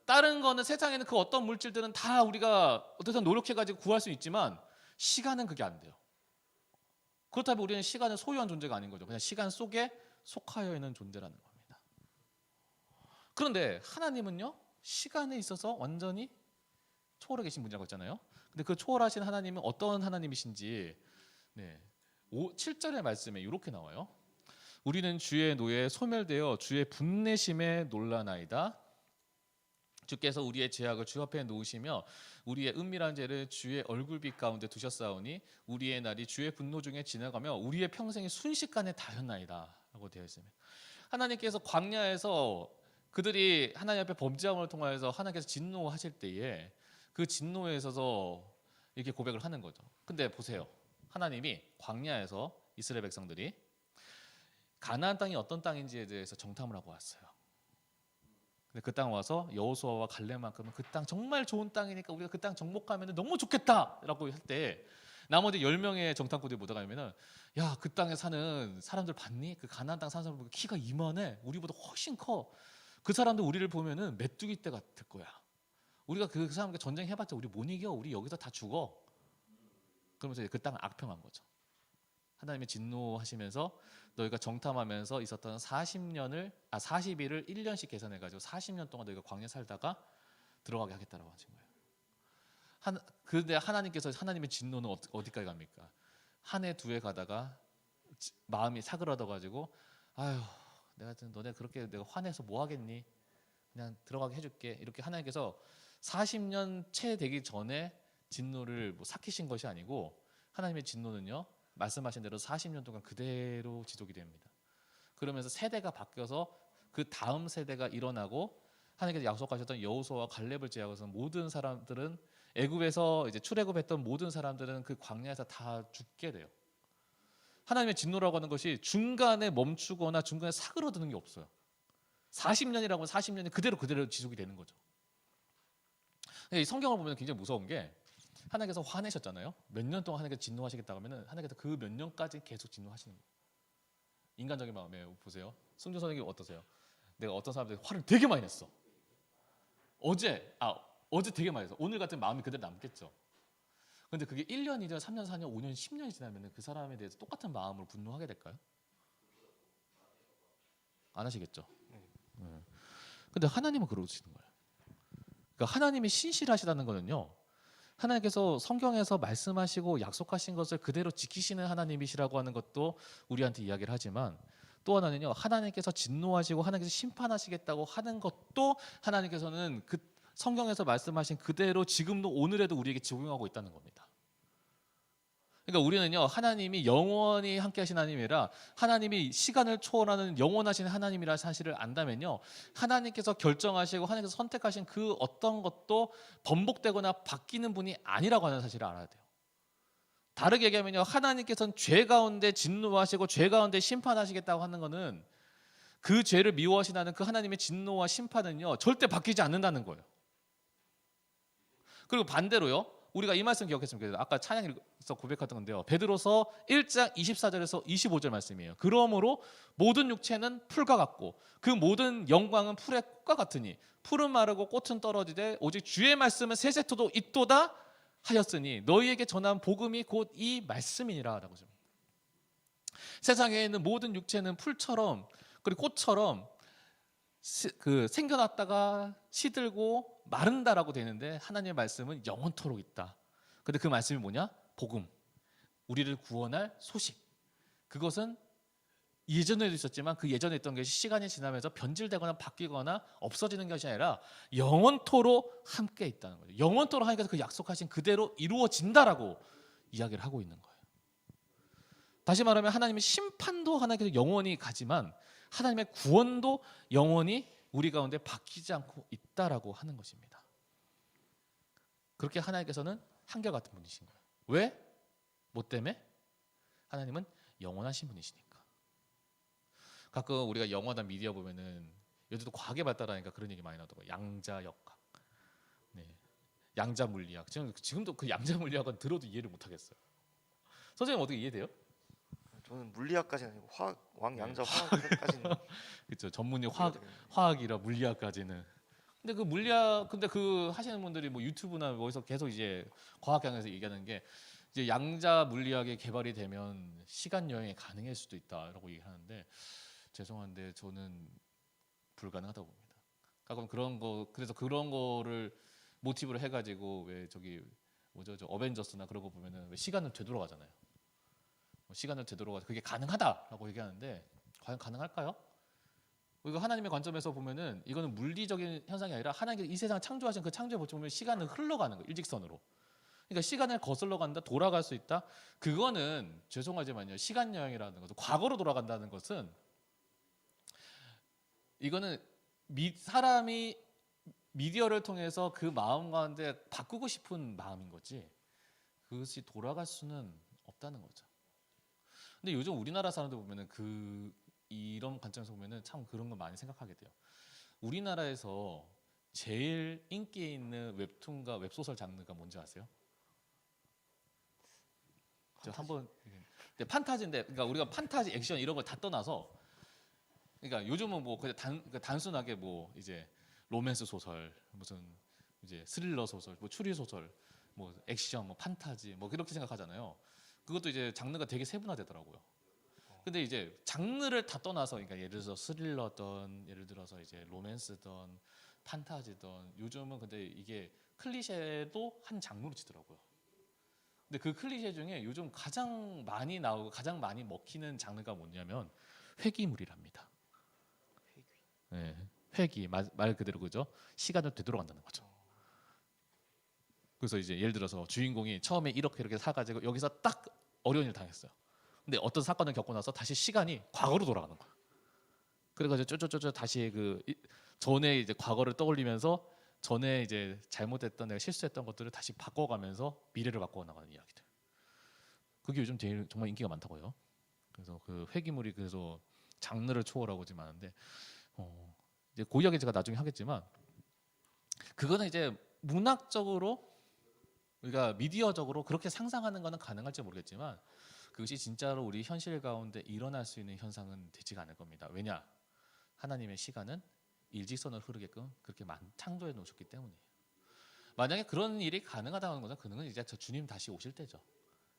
다른 거는, 세상에는 그 어떤 물질들은 다 우리가 어떻게든 노력해가지고 구할 수 있지만 시간은 그게 안 돼요. 그렇다면 우리는 시간을 소유한 존재가 아닌 거죠. 그냥 시간 속에 속하여 있는 존재라는 거예요. 그런데 하나님은요, 시간에 있어서 완전히 초월해 계신 분이라고 했잖아요. 근데 그 초월하신 하나님은 어떤 하나님이신지 7절의 말씀에 이렇게 나와요. 우리는 주의 노에 소멸되어 주의 분내심에 놀라나이다. 주께서 우리의 죄악을 주 앞에 놓으시며 우리의 은밀한 죄를 주의 얼굴빛 가운데 두셨사오니 우리의 날이 주의 분노 중에 지나가며 우리의 평생이 순식간에 다였나이다 라고 되어 있습니다. 하나님께서 광야에서 그들이 하나님 앞에 범죄함을 통하여서 하나님께서 진노하실 때에 그 진노에 있어서 이렇게 고백을 하는 거죠. 근데 보세요, 하나님이 광야에서 이스라엘 백성들이 가나안 땅이 어떤 땅인지에 대해서 정탐을 하고 왔어요. 근데 그 땅 와서 여호수아와 갈렙만큼은 그 땅 정말 좋은 땅이니까 우리가 그 땅 정복하면 너무 좋겠다라고 할 때 나머지 10명의 정탐꾼들이 뭐라고 하냐면은, 야, 그 땅에 사는 사람들 봤니? 그 가나안 땅 사는 사람들 키가 이만해. 우리보다 훨씬 커. 그 사람들 우리를 보면은 메뚜기 떼 같을 거야. 우리가 그 사람과 전쟁 해봤자 우리 못 이겨. 우리 여기서 다 죽어. 그러면서 그 땅을 악평한 거죠. 하나님이 진노하시면서 너희가 정탐하면서 있었던 40일을 1년씩 계산해 가지고 40년 동안 너희가 광야 살다가 들어가게 하겠다라고 하신 거예요. 그런데 하나님의 진노는 어디까지 갑니까? 한 해 두 해 가다가 마음이 사그라져 가지고, 아유, 내가 너네 그렇게 내가 화내서 뭐 하겠니? 그냥 들어가게 해줄게. 이렇게 하나님께서 40년 채 되기 전에 진노를 삭히신 것이 아니고, 하나님의 진노는요, 말씀하신 대로 40년 동안 그대로 지속이 됩니다. 그러면서 세대가 바뀌어서 그 다음 세대가 일어나고 하나님께서 약속하셨던 여호수아와 갈렙을 제외하고서 모든 사람들은, 애굽에서 이제 출애굽했던 모든 사람들은 그 광야에서 다 죽게 돼요. 하나님의 진노라고 하는 것이 중간에 멈추거나 중간에 사그러드는 게 없어요. 40년이라고 40년이 그대로 지속이 되는 거죠. 이 성경을 보면 굉장히 무서운 게, 하나님께서 화내셨잖아요. 몇 년 동안 하나님께서 진노하시겠다고 하면은 하나님께서 그 몇 년까지 계속 진노하시는 거예요. 인간적인 마음에 보세요. 승준 선생님 어떠세요? 내가 어떤 사람들이 화를 되게 많이 냈어. 어제 되게 많이 했어. 오늘 같은 마음이 그대로 남겠죠. 근데 그게 1년, 2년, 3년, 4년, 5년, 10년이 지나면 그 사람에 대해서 똑같은 마음으로 분노하게 될까요? 안 하시겠죠. 근데 하나님은 그러시는 거예요. 그러니까 하나님이 신실하시다는 거는요, 하나님께서 성경에서 말씀하시고 약속하신 것을 그대로 지키시는 하나님이시라고 하는 것도 우리한테 이야기를 하지만, 또 하나는요, 하나님께서 진노하시고 하나님께서 심판하시겠다고 하는 것도 하나님께서는 그 성경에서 말씀하신 그대로 지금도 오늘에도 우리에게 적용하고 있다는 겁니다. 그러니까 우리는요, 하나님이 영원히 함께 하신 하나님이라, 하나님이 시간을 초월하는 영원하신 하나님이라 사실을 안다면요, 하나님께서 결정하시고 하나님께서 선택하신 그 어떤 것도 번복되거나 바뀌는 분이 아니라고 하는 사실을 알아야 돼요. 다르게 얘기하면요, 하나님께서는 죄 가운데 진노하시고 죄 가운데 심판하시겠다고 하는 것은, 그 죄를 미워하시는 그 하나님의 진노와 심판은요, 절대 바뀌지 않는다는 거예요. 그리고 반대로요, 우리가 이 말씀 기억했으면 좋겠어요. 아까 찬양에서 고백했던 건데요, 베드로서 1장 24절에서 25절 말씀이에요. 그러므로 모든 육체는 풀과 같고 그 모든 영광은 풀의 꽃과 같으니 풀은 마르고 꽃은 떨어지되 오직 주의 말씀은 세세토록 있도다 하였으니 너희에게 전한 복음이 곧 이 말씀이니라 라고 합니다. 세상에 있는 모든 육체는 풀처럼 그리고 꽃처럼 생겨났다가 시들고 마른다라고 되는데, 하나님의 말씀은 영원토록 있다. 근데 그 말씀이 뭐냐? 복음, 우리를 구원할 소식. 그것은 예전에도 있었지만 그 예전에 있던 것이 시간이 지나면서 변질되거나 바뀌거나 없어지는 것이 아니라 영원토록 함께 있다는 거예요. 영원토록 하나님께서 그 약속하신 그대로 이루어진다라고 이야기를 하고 있는 거예요. 다시 말하면 하나님의 심판도 하나님께서 영원히 가지만 하나님의 구원도 영원히 우리 가운데 바뀌지 않고 있다라고 하는 것입니다. 그렇게 하나님께서는 한결같은 분이신 거예요. 왜? 뭐 때문에? 하나님은 영원하신 분이시니까. 가끔 우리가 영화나 미디어 보면은 요즘도 과학에 발달하니까 그런 얘기 많이 나오더라고요. 양자역학, 양자 물리학. 지금도 그 양자 물리학은 들어도 이해를 못 하겠어요. 선생님 어떻게 이해돼요? 저는 물리학까지는 아니고 왕양자 화학까지는 그렇죠. 전문이 화학이라 물리학까지는. 근데 그 물리학, 근데 그 하시는 분들이 뭐 유튜브나 어디서 계속 이제 과학장에서 얘기하는 게, 이제 양자 물리학이 개발이 되면 시간 여행이 가능할 수도 있다라고 얘기하는데, 죄송한데 저는 불가능하다고 봅니다. 가끔 그런 거 그래서 그런 거를 모티브로 해가지고 왜 저기 뭐죠 저 어벤져스나 그런 거 보면은 왜 시간을 되돌아가잖아요. 시간을 되돌아가 그게 가능하다라고 얘기하는데 과연 가능할까요? 이거 하나님의 관점에서 보면은 이거는 물리적인 현상이 아니라 하나님께서 이 세상을 창조하신 그 창조의 법칙 보면 시간은 흘러가는 거예요. 일직선으로. 그러니까 시간을 거슬러 간다, 돌아갈 수 있다. 그거는 죄송하지만요. 시간 여행이라는 것은 과거로 돌아간다는 것은 이거는 사람이 미디어를 통해서 그 마음 가운데 바꾸고 싶은 마음인 거지. 그것이 돌아갈 수는 없다는 거죠. 근데 요즘 우리나라 사람들 보면은 이런 관점에서 보면은 참 그런 거 많이 생각하게 돼요. 우리나라에서 제일 인기 있는 웹툰과 웹소설 장르가 뭔지 아세요? 저 한번 근데 판타지인데 그러니까 우리가 판타지 액션 이런 걸 다 떠나서 그러니까 요즘은 뭐 그냥 그러니까 단순하게 뭐 이제 로맨스 소설 무슨 이제 스릴러 소설 뭐 추리 소설 뭐 액션 뭐 판타지 뭐 그렇게 생각하잖아요. 그것도 이제 장르가 되게 세분화되더라고요. 근데 이제 장르를 다 떠나서 그러니까 예를 들어서 스릴러든 예를 들어서 이제 로맨스든 판타지든 요즘은 근데 이게 클리셰도 한 장르로 치더라고요. 근데 그 클리셰 중에 요즘 가장 많이 나오고 가장 많이 먹히는 장르가 뭐냐면 회귀물이랍니다. 네, 회귀 말 그대로 그죠? 시간을 되돌아간다는 거죠. 그래서 이제 예를 들어서 주인공이 처음에 이렇게 사가지고 여기서 딱 어려운 일을 당했어요. 근데 어떤 사건을 겪고 나서 다시 시간이 과거로 돌아가는 거예요. 그래가지고 쪼쪼쪼쪼 다시 전에 이제 과거를 떠올리면서 전에 이제 잘못했던 내가 실수했던 것들을 다시 바꿔가면서 미래를 바꿔 나가는 이야기들. 그게 요즘 제일 정말 인기가 많다고요. 그래서 그 회귀물이 그래서 장르를 초월하고 지금 많은데 이제 그 이야기 제가 나중에 하겠지만 그거는 이제 문학적으로 우리가 미디어적으로 그렇게 상상하는 거는 가능할지 모르겠지만 그것이 진짜로 우리 현실 가운데 일어날 수 있는 현상은 되지가 않을 겁니다. 왜냐? 하나님의 시간은 일직선으로 흐르게끔 그렇게 창조해 놓으셨기 때문이에요. 만약에 그런 일이 가능하다는 것은 그는 이제 저 주님 다시 오실 때죠.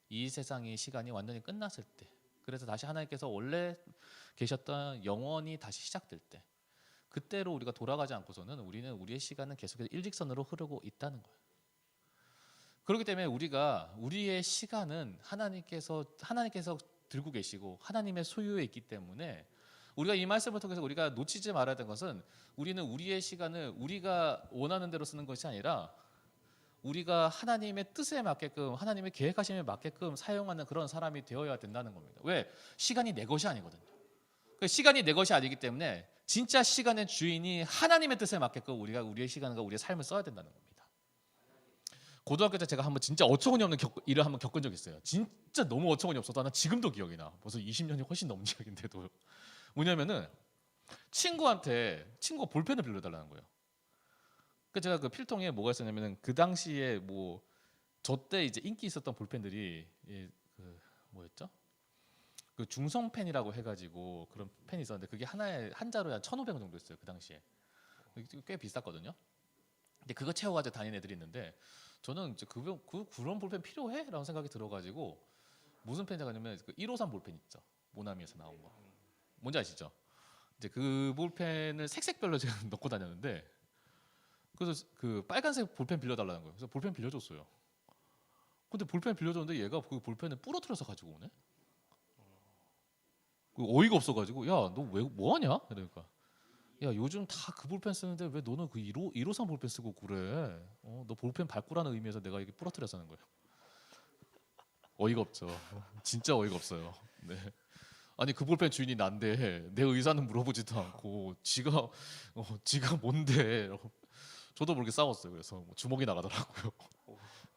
이 세상의 시간이 완전히 끝났을 때. 그래서 다시 하나님께서 원래 계셨던 영원히 다시 시작될 때. 그때로 우리가 돌아가지 않고서는 우리는 우리의 시간은 계속해서 일직선으로 흐르고 있다는 거예요. 그렇기 때문에 우리가 우리의 시간은 하나님께서 들고 계시고 하나님의 소유에 있기 때문에 우리가 이 말씀을 통해서 우리가 놓치지 말아야 되는 것은 우리는 우리의 시간을 우리가 원하는 대로 쓰는 것이 아니라 우리가 하나님의 뜻에 맞게끔 하나님의 계획하심에 맞게끔 사용하는 그런 사람이 되어야 된다는 겁니다. 왜? 시간이 내 것이 아니거든요. 시간이 내 것이 아니기 때문에 진짜 시간의 주인이 하나님의 뜻에 맞게끔 우리가 우리의 시간과 우리의 삶을 써야 된다는 겁니다. 고등학교 때 제가 한번 진짜 어처구니 없는 일을 한번 겪은 적이 있어요. 진짜 너무 어처구니 없어서 나 지금도 기억이 나. 벌써 20년이 훨씬 넘은 이야기인데도 뭐냐면은 친구가 볼펜을 빌려달라는 거예요. 그 제가 그 필통에 뭐가 있었냐면은 그 당시에 뭐 저 때 이제 인기 있었던 볼펜들이 그 뭐였죠? 그 중성펜이라고 해가지고 그런 펜이 있었는데 그게 하나에 한 자루에 한 1,500원 정도 했어요. 그 당시에 꽤 비쌌거든요. 근데 그거 채워가지고 다니는 애들이 있는데 저는 이제 그런 볼펜 필요해? 라는 생각이 들어가지고 무슨 펜이 가냐면 그 153 볼펜 있죠. 모나미에서 나온 거. 뭔지 아시죠? 이제 그 볼펜을 색색별로 제가 넣고 다녔는데 그래서 그 빨간색 볼펜 빌려달라는 거예요. 그래서 볼펜 빌려줬어요. 근데 볼펜 빌려줬는데 얘가 그 볼펜을 부러뜨려서 가지고 오네. 어이가 없어가지고 야 너 왜 뭐하냐? 그러니까 야 요즘 다 그 볼펜 쓰는데 왜 너는 그 153 볼펜 쓰고 그래? 너 볼펜 밟고라는 의미에서 내가 이게 부러뜨려서는 거예요. 어이가 없죠. 진짜 어이가 없어요. 네. 아니 그 볼펜 주인이 난데 내 의사는 물어보지도 않고 지가 뭔데? 저도 모르게 싸웠어요. 그래서 뭐 주먹이 나가더라고요.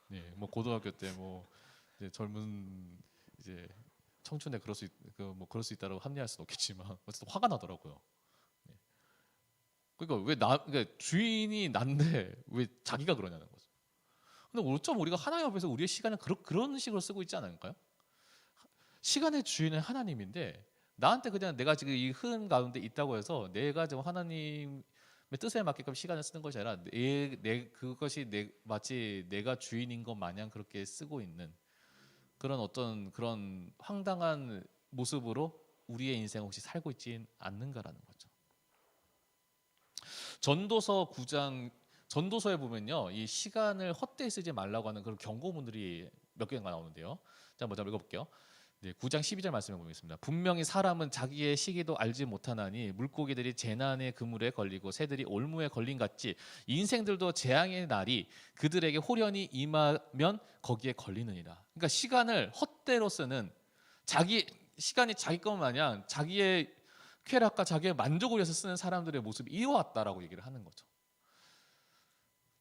네, 뭐 고등학교 때 뭐 이제 젊은 이제 청춘에 그럴 수 있다고 합리할 수는 없겠지만 어쨌든 화가 나더라고요. 네. 그러니까 주인이 난데 왜 자기가 그러냐는 거죠. 근데 어쩜 우리가 하나님 앞에서 우리의 시간을 그런 식으로 쓰고 있지 않을까요? 시간의 주인은 하나님인데 나한테 그냥 내가 지금 이 흐름 가운데 있다고 해서 내가 지금 하나님의 뜻에 맞게끔 시간을 쓰는 것이 아니라 그것이 마치 내가 주인인 것 마냥 그렇게 쓰고 있는 그런 황당한 모습으로 우리의 인생 혹시 살고 있지 않는가라는 거죠. 전도서 9장 전도서에 보면요, 이 시간을 헛되이 쓰지 말라고 하는 그런 경고문들이 몇 개가 나오는데요. 자, 먼저 읽어볼게요. 네, 9장 12절 말씀을 보겠습니다. 분명히 사람은 자기의 시기도 알지 못하나니 물고기들이 재난의 그물에 걸리고 새들이 올무에 걸린 같이 인생들도 재앙의 날이 그들에게 홀연히 임하면 거기에 걸리느니라. 그러니까 시간을 헛되로 쓰는, 자기 시간이 자기 것 마냥 자기의 쾌락과 자기의 만족을 위해서 쓰는 사람들의 모습이 이어왔다라고 얘기를 하는 거죠.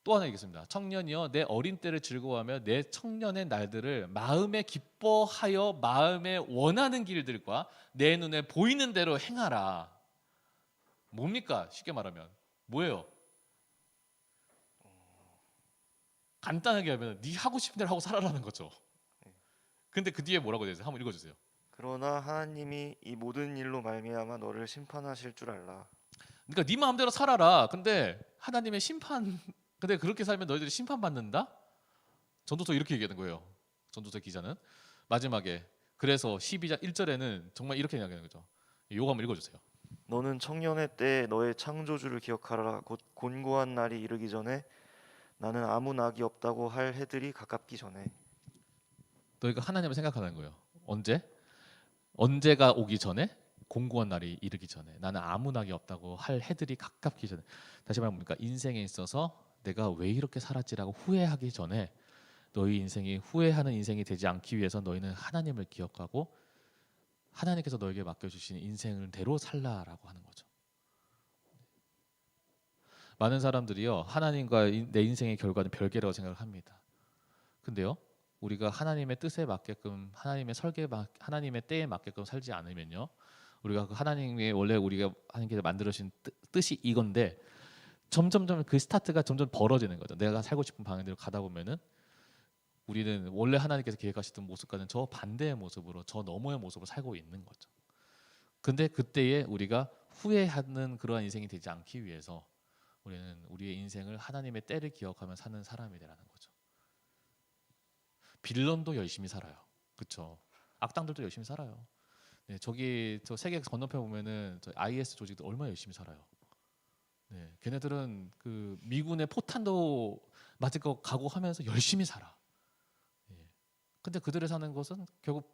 또 하나 얘기했습니다. 청년이여 내 어린 때를 즐거워하며 내 청년의 날들을 마음에 기뻐하여 마음에 원하는 길들과 내 눈에 보이는 대로 행하라. 뭡니까? 쉽게 말하면 뭐예요? 간단하게 하면 네 하고 싶은 대로 하고 살아라는 거죠. 근데 그 뒤에 뭐라고 되어 있어요? 한번 읽어주세요. 그러나 하나님이 이 모든 일로 말미암아 너를 심판하실 줄 알라. 그러니까 네 마음대로 살아라. 근데 하나님의 심판, 근데 그렇게 살면 너희들이 심판받는다? 전도서 이렇게 얘기하는 거예요. 전도서 기자는 마지막에, 그래서 12장 1절에는 정말 이렇게 이야기하는 거죠. 요거 한번 읽어주세요. 너는 청년의 때에 너의 창조주를 기억하라. 곧 곤고한 날이 이르기 전에 나는 아무 낙이 없다고 할 해들이 가깝기 전에. 너희가 하나님을 생각하는 거예요. 언제? 언제가 오기 전에? 공고한 날이 이르기 전에. 나는 아무 낙이 없다고 할 해들이 가깝기 전에. 다시 말해보니까 인생에 있어서 내가 왜 이렇게 살았지라고 후회하기 전에, 너희 인생이 후회하는 인생이 되지 않기 위해서 너희는 하나님을 기억하고 하나님께서 너에게 맡겨주신 인생을 대로 살라라고 하는 거죠. 많은 사람들이요, 하나님과 내 인생의 결과는 별개라고 생각을 합니다. 근데요, 우리가 하나님의 뜻에 맞게끔, 하나님의 때에 맞게끔 살지 않으면요, 우리가 그 하나님의 원래 우리가 하나님께서 만들어주신 뜻이 이건데 점점점 그 스타트가 점점 벌어지는 거죠. 내가 살고 싶은 방향대로 가다 보면은 우리는 원래 하나님께서 계획하시던 모습과는 저 반대의 모습으로, 저 너머의 모습으로 살고 있는 거죠. 근데 그때에 우리가 후회하는 그러한 인생이 되지 않기 위해서 우리는 우리의 인생을 하나님의 때를 기억하며 사는 사람이 되라는 거죠. 빌런도 열심히 살아요. 그렇죠? 악당들도 열심히 살아요. 네, 저기 저 세계 건너편 보면은 저 IS 조직도 얼마나 열심히 살아요. 네, 걔네들은 그 미군의 포탄도 맞을 거 각오하면서 열심히 살아. 네, 근데 그들이 사는 것은 결국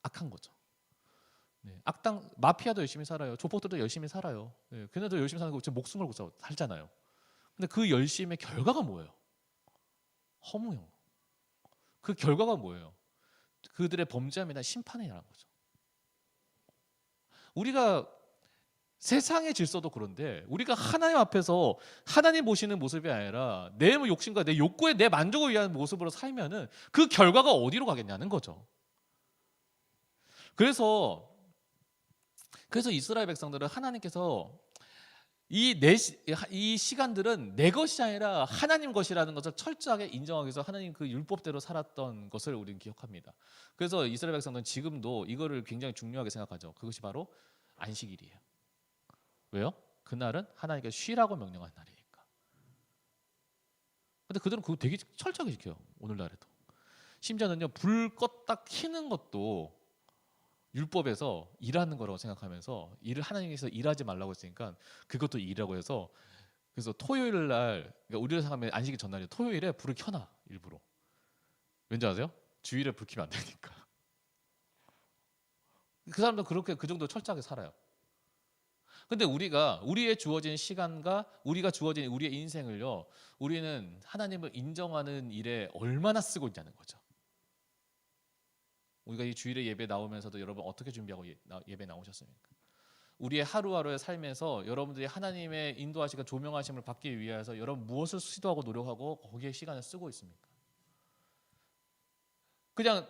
악한 거죠. 네, 악당 마피아도 열심히 살아요. 조폭들도 열심히 살아요. 네, 걔네들 열심히 사는 거 지금 목숨 걸고 살잖아요. 근데 그 열심의 결과가 뭐예요? 허무요. 그 결과가 뭐예요? 그들의 범죄함이나 심판이라는 거죠. 우리가 세상의 질서도 그런데 우리가 하나님 앞에서 하나님 보시는 모습이 아니라 내 욕심과 내 욕구에 내 만족을 위한 모습으로 살면은 그 결과가 어디로 가겠냐는 거죠. 그래서 이스라엘 백성들은 하나님께서 이 시간들은 내 것이 아니라 하나님 것이라는 것을 철저하게 인정하기 위해서 하나님 그 율법대로 살았던 것을 우리는 기억합니다. 그래서 이스라엘 백성들은 지금도 이거를 굉장히 중요하게 생각하죠. 그것이 바로 안식일이에요. 왜요? 그날은 하나님께서 쉬라고 명령한 날이니까. 근데 그들은 그거 되게 철저하게 지켜요. 오늘날에도. 심지어는요, 불 껐다 켜는 것도 율법에서 일하는 거라고 생각하면서, 일을 하나님께서 일하지 말라고 했으니까 그것도 일이라고 해서, 그래서 토요일 날, 그러니까 우리를 생각하면 안식일 전날에 토요일에 불을 켜놔, 일부러. 왠지 아세요? 주일에 불 켜면 안 되니까. 그 사람도 그렇게 그 정도 철저하게 살아요. 근데 우리가 우리의 주어진 시간과 우리가 주어진 우리의 인생을요, 우리는 하나님을 인정하는 일에 얼마나 쓰고 있냐는 거죠. 우리가 이 주일에 예배 나오면서도 여러분 어떻게 준비하고 예배 나오셨습니까? 우리의 하루하루의 삶에서 여러분들이 하나님의 인도하시고 조명하심을 받기 위해서 여러분 무엇을 시도하고 노력하고 거기에 시간을 쓰고 있습니까? 그냥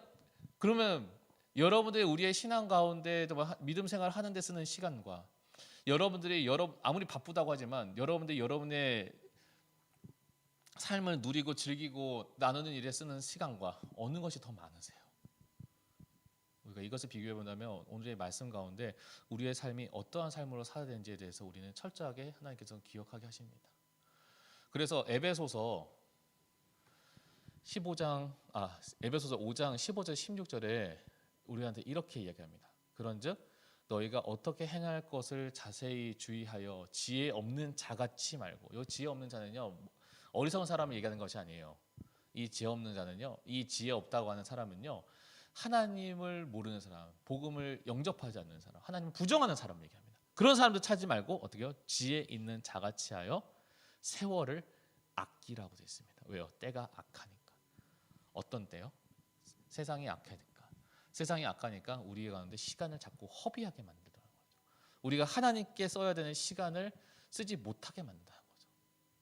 그러면 여러분들이 우리의 신앙 가운데 믿음 생활을 하는 데 쓰는 시간과 여러분들이 아무리 바쁘다고 하지만 여러분들이 여러분의 삶을 누리고 즐기고 나누는 일에 쓰는 시간과 어느 것이 더 많으세요? 우리가 이것을 비교해 본다면 오늘의 말씀 가운데 우리의 삶이 어떠한 삶으로 살아야 되는지에 대해서 우리는 철저하게 하나님께서 기억하게 하십니다. 그래서 에베소서 5장 15절 16절에 우리한테 이렇게 이야기합니다. 그런즉 너희가 어떻게 행할 것을 자세히 주의하여 지혜 없는 자같이 말고. 이 지혜 없는 자는요, 어리석은 사람을 얘기하는 것이 아니에요. 이 지혜 없는 자는요, 이 지혜 없다고 하는 사람은요, 하나님을 모르는 사람, 복음을 영접하지 않는 사람, 하나님을 부정하는 사람을 얘기합니다. 그런 사람도 찾지 말고 어떻게 해요? 지혜 있는 자같이 하여 세월을 아끼라고 되어 있습니다. 왜요? 때가 악하니까. 어떤 때요? 세상이 악하니까. 세상이 악하니까 우리 가운데 시간을 자꾸 허비하게 만들더라는 거죠. 우리가 하나님께 써야 되는 시간을 쓰지 못하게 만든다는 거죠.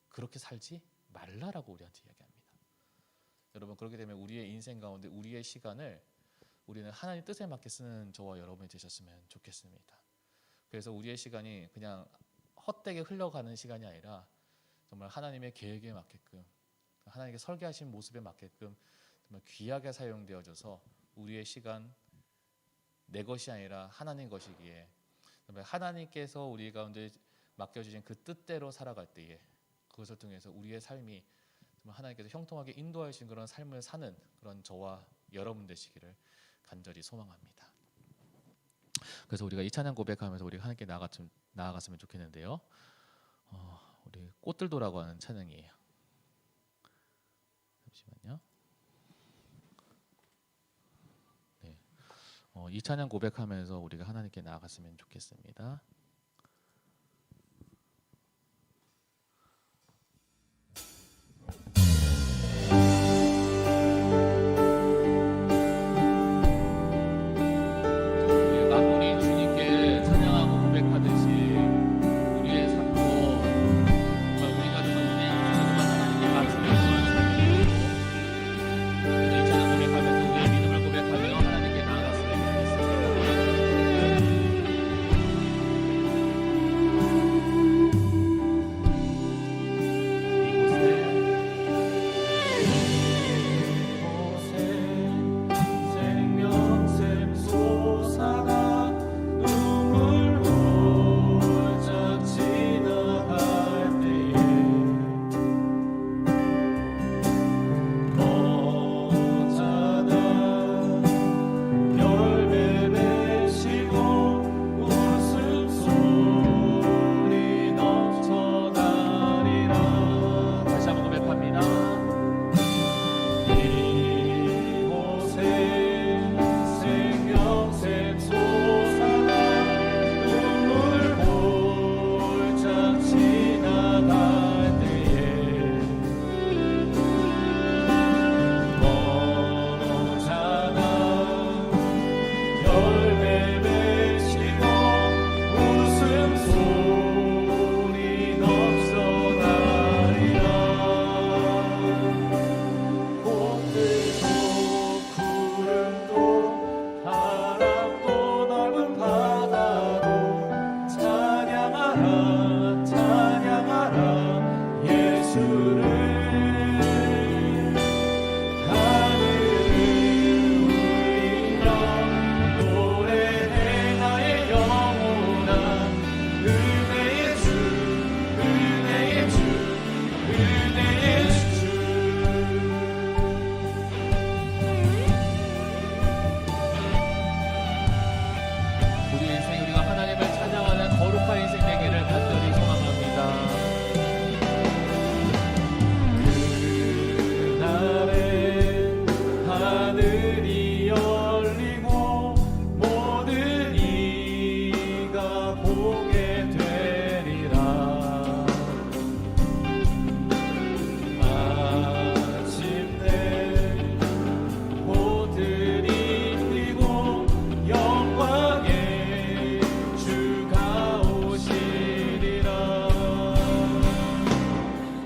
그렇게 살지 말라라고 우리한테 이야기합니다. 여러분, 그렇기 때문에 우리의 인생 가운데 우리의 시간을 우리는 하나님 뜻에 맞게 쓰는 저와 여러분이 되셨으면 좋겠습니다. 그래서 우리의 시간이 그냥 헛되게 흘러가는 시간이 아니라 정말 하나님의 계획에 맞게끔, 하나님께 설계하신 모습에 맞게끔 정말 귀하게 사용되어져서 우리의 시간 내 것이 아니라 하나님 것이기에, 정말 하나님께서 우리 가운데 맡겨주신 그 뜻대로 살아갈 때에 그것을 통해서 우리의 삶이 정말 하나님께서 형통하게 인도하신 그런 삶을 사는 그런 저와 여러분 되시기를 간절히 소망합니다. 그래서 우리가 이 찬양 고백하면서 우리가 하나님께 나아갔으면 좋겠는데요. 우리 꽃들도라고 하는 찬양이에요. 잠시만요. 네, 이 찬양 고백하면서 우리가 하나님께 나아갔으면 좋겠습니다.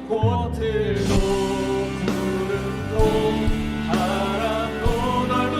꽃들도 구름도 바람도 넓은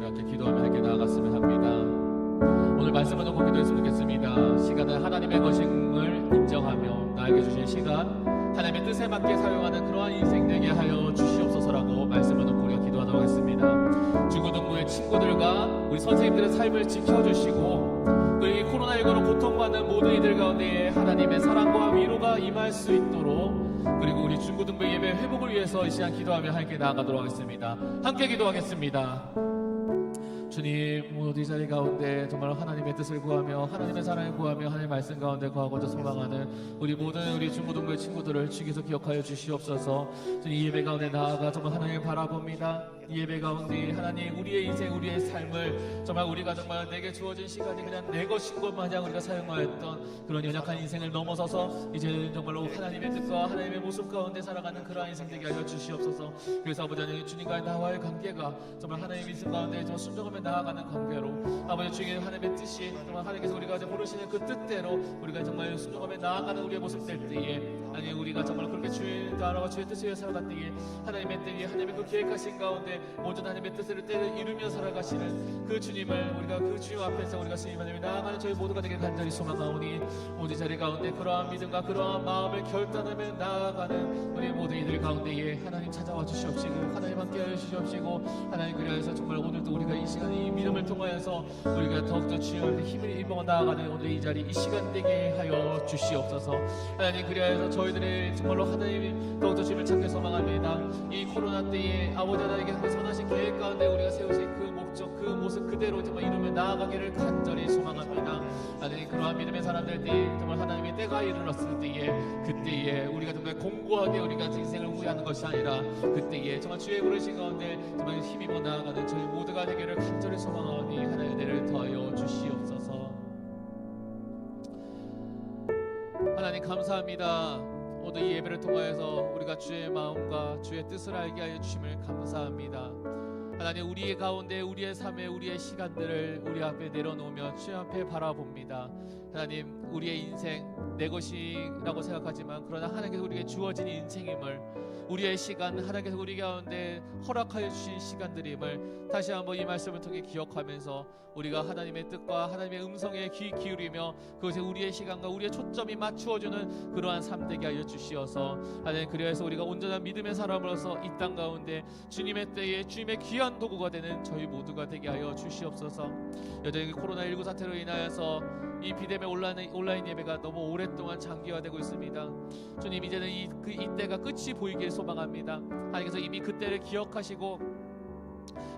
함께 기도하며 함께 나아갔으면 합니다. 오늘 말씀을 놓고 기도했으면 좋겠습니다. 시간은 하나님의 것임을 인정하며 나에게 주신 시간 하나님의 뜻에 맞게 사용하는 그러한 인생 되게 하여 주시옵소서라고 말씀을 놓고 우리가 기도하도록 하겠습니다. 중고등부의 친구들과 우리 선생님들의 삶을 지켜주시고 이 코로나19로 고통받는 모든 이들 가운데 하나님의 사랑과 위로가 임할 수 있도록, 그리고 우리 중고등부 예배 회복을 위해서 이 시간 기도하며 함께 나아가도록 하겠습니다. 함께 기도하겠습니다. 주님, 모든 이 자리 가운데 정말 하나님의 뜻을 구하며 하나님의 사랑을 구하며 하나님의 말씀 가운데 거하고자 소망하는 우리 모든 우리 중고등부의 친구들을 주께서 기억하여 주시옵소서. 주님, 이 예배 가운데 나아가 정말 하나님을 바라봅니다. 이 예배 가운데 하나님, 우리의 인생, 우리의 삶을 정말 우리가 정말 내게 주어진 시간이 그냥 내 것인 것 마냥 우리가 사용하였던 그런 연약한 인생을 넘어서서 이제는 정말로 하나님의 뜻과 하나님의 모습 가운데 살아가는 그러한 인생 되게 하여 주시옵소서. 그래서 아버지 하나님, 주님과의 나와의 관계가 정말 하나님의 인생 가운데 정말 순종하며 나아가는 관계로, 아버지 주님 하나님의 뜻이 정말 하나님께서 우리가 이제 부르시는 그 뜻대로 우리가 정말 순종하며 나아가는 우리의 모습 될 때에, 아니 우리가 정말 그렇게 주의 나라와 주의 뜻을 위해 살아갈 때에 하나님의 뜻이 하나님의 그 계획하신 가운데 모든 하나님의 뜻을 이루며 살아가시는 그 주님을 우리가 그 주님 앞에서 우리가 주님 하나님 나아가는 저희 모두가 되길 간절히 소망하오니, 오늘 자리 가운데 그러한 믿음과 그러한 마음을 결단하며 나아가는 우리 모든 이들 가운데에 하나님 찾아와 주시옵시고 하나님 함께하여 주시옵시고, 하나님 그리하여서 정말 오늘도 우리가 이 시간 이 믿음을 통하여서 우리가 더욱더 주님한테 힘을 입어 나아가는 오늘 이 자리 이 시간 되게 하여 주시옵소서. 하나님 그리하여서 저희들의 정말로 하나님 더욱더 주님을 찾게 소망합니다. 이 코로나 때에 아버지 하나님께 선하신 계획 가운데 우리가 세우신 그 목적 그 모습 그대로 정말 이루며 나아가기를 간절히 소망합니다. 하나님 그러한 믿음의 사람들 때에 정말 하나님의 때가 이르렀을 때에 그때에 우리가 정말 공고하게 우리가 인생을 후회하는 것이 아니라 그때에 정말 주의 부르신 가운데 정말 힘입어 나아가는 저희 모두가 되기를 간절히 소망하오니 하나님의 은혜를 더하여 주시옵소서. 하나님 감사합니다. 오늘 이 예배를 통하여서 우리가 주의 마음과 주의 뜻을 알게 하여 주심을 감사합니다. 하나님 우리의 가운데 우리의 삶에 우리의 시간들을 우리 앞에 내려놓으며 주님 앞에 바라봅니다. 하나님 우리의 인생 내 것이라고 생각하지만 그러나 하나님께서 우리에게 주어진 인생임을, 우리의 시간 하나님께서 우리 가운데 허락하여 주신 시간들임을 다시 한번 이 말씀을 통해 기억하면서 우리가 하나님의 뜻과 하나님의 음성에 귀 기울이며 그것에 우리의 시간과 우리의 초점이 맞추어주는 그러한 삶 되게 하여 주시어서, 하나님 그래서 우리가 온전한 믿음의 사람으로서 이 땅 가운데 주님의 때에 주님의 귀한 도구가 되는 저희 모두가 되게 하여 주시옵소서. 여전히 코로나19 사태로 인하여서 이 비대면 온라인 예배가 너무 오랫동안 장기화되고 있습니다. 주님 이제는 이때가 끝이 보이길 소망합니다. 하나님께서 이미 그때를 기억하시고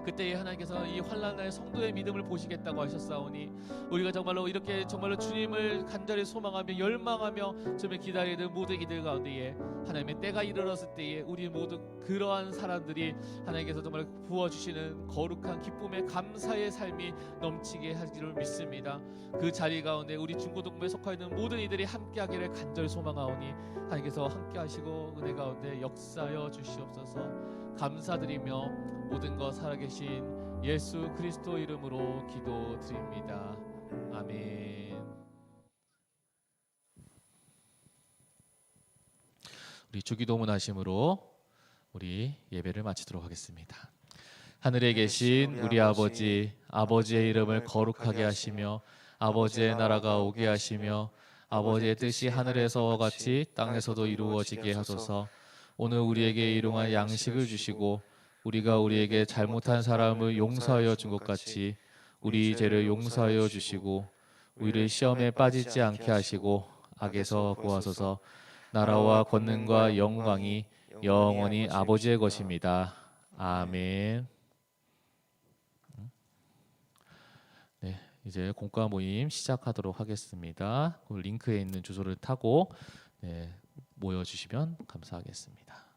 그때에 하나님께서 이 환난의 성도의 믿음을 보시겠다고 하셨사오니 우리가 정말로 이렇게 정말로 주님을 간절히 소망하며 열망하며 주님을 기다리는 모든 이들 가운데에 하나님의 때가 이르렀을 때에 우리 모두 그러한 사람들이 하나님께서 정말 부어주시는 거룩한 기쁨의 감사의 삶이 넘치게 하기를 믿습니다. 그 자리 가운데 우리 중고등부에 속하 있는 모든 이들이 함께하기를 간절히 소망하오니 하나님께서 함께하시고 은혜 가운데 역사하여 주시옵소서. 감사드리며 모든 것 살아계신 예수 그리스도 이름으로 기도드립니다. 아멘. 우리 주기도문 하심으로 우리 예배를 마치도록 하겠습니다. 하늘에 계신 우리 아버지, 아버지의 이름을 거룩하게 하시며 아버지의 나라가 오게 하시며 아버지의 뜻이 하늘에서와 같이 땅에서도 이루어지게 하소서. 오늘 우리에게 일용할 양식을 주시고 우리가 우리에게 잘못한 사람을 용서하여 준 것 같이 우리 죄를 용서하여 주시고 우리를 시험에 빠지지 않게 하시고 악에서 구하소서. 나라와 권능과 영광이 영원히 아버지의 것입니다. 아멘. 네, 이제 공과 모임 시작하도록 하겠습니다. 그 링크에 있는 주소를 타고 모여주시면 감사하겠습니다.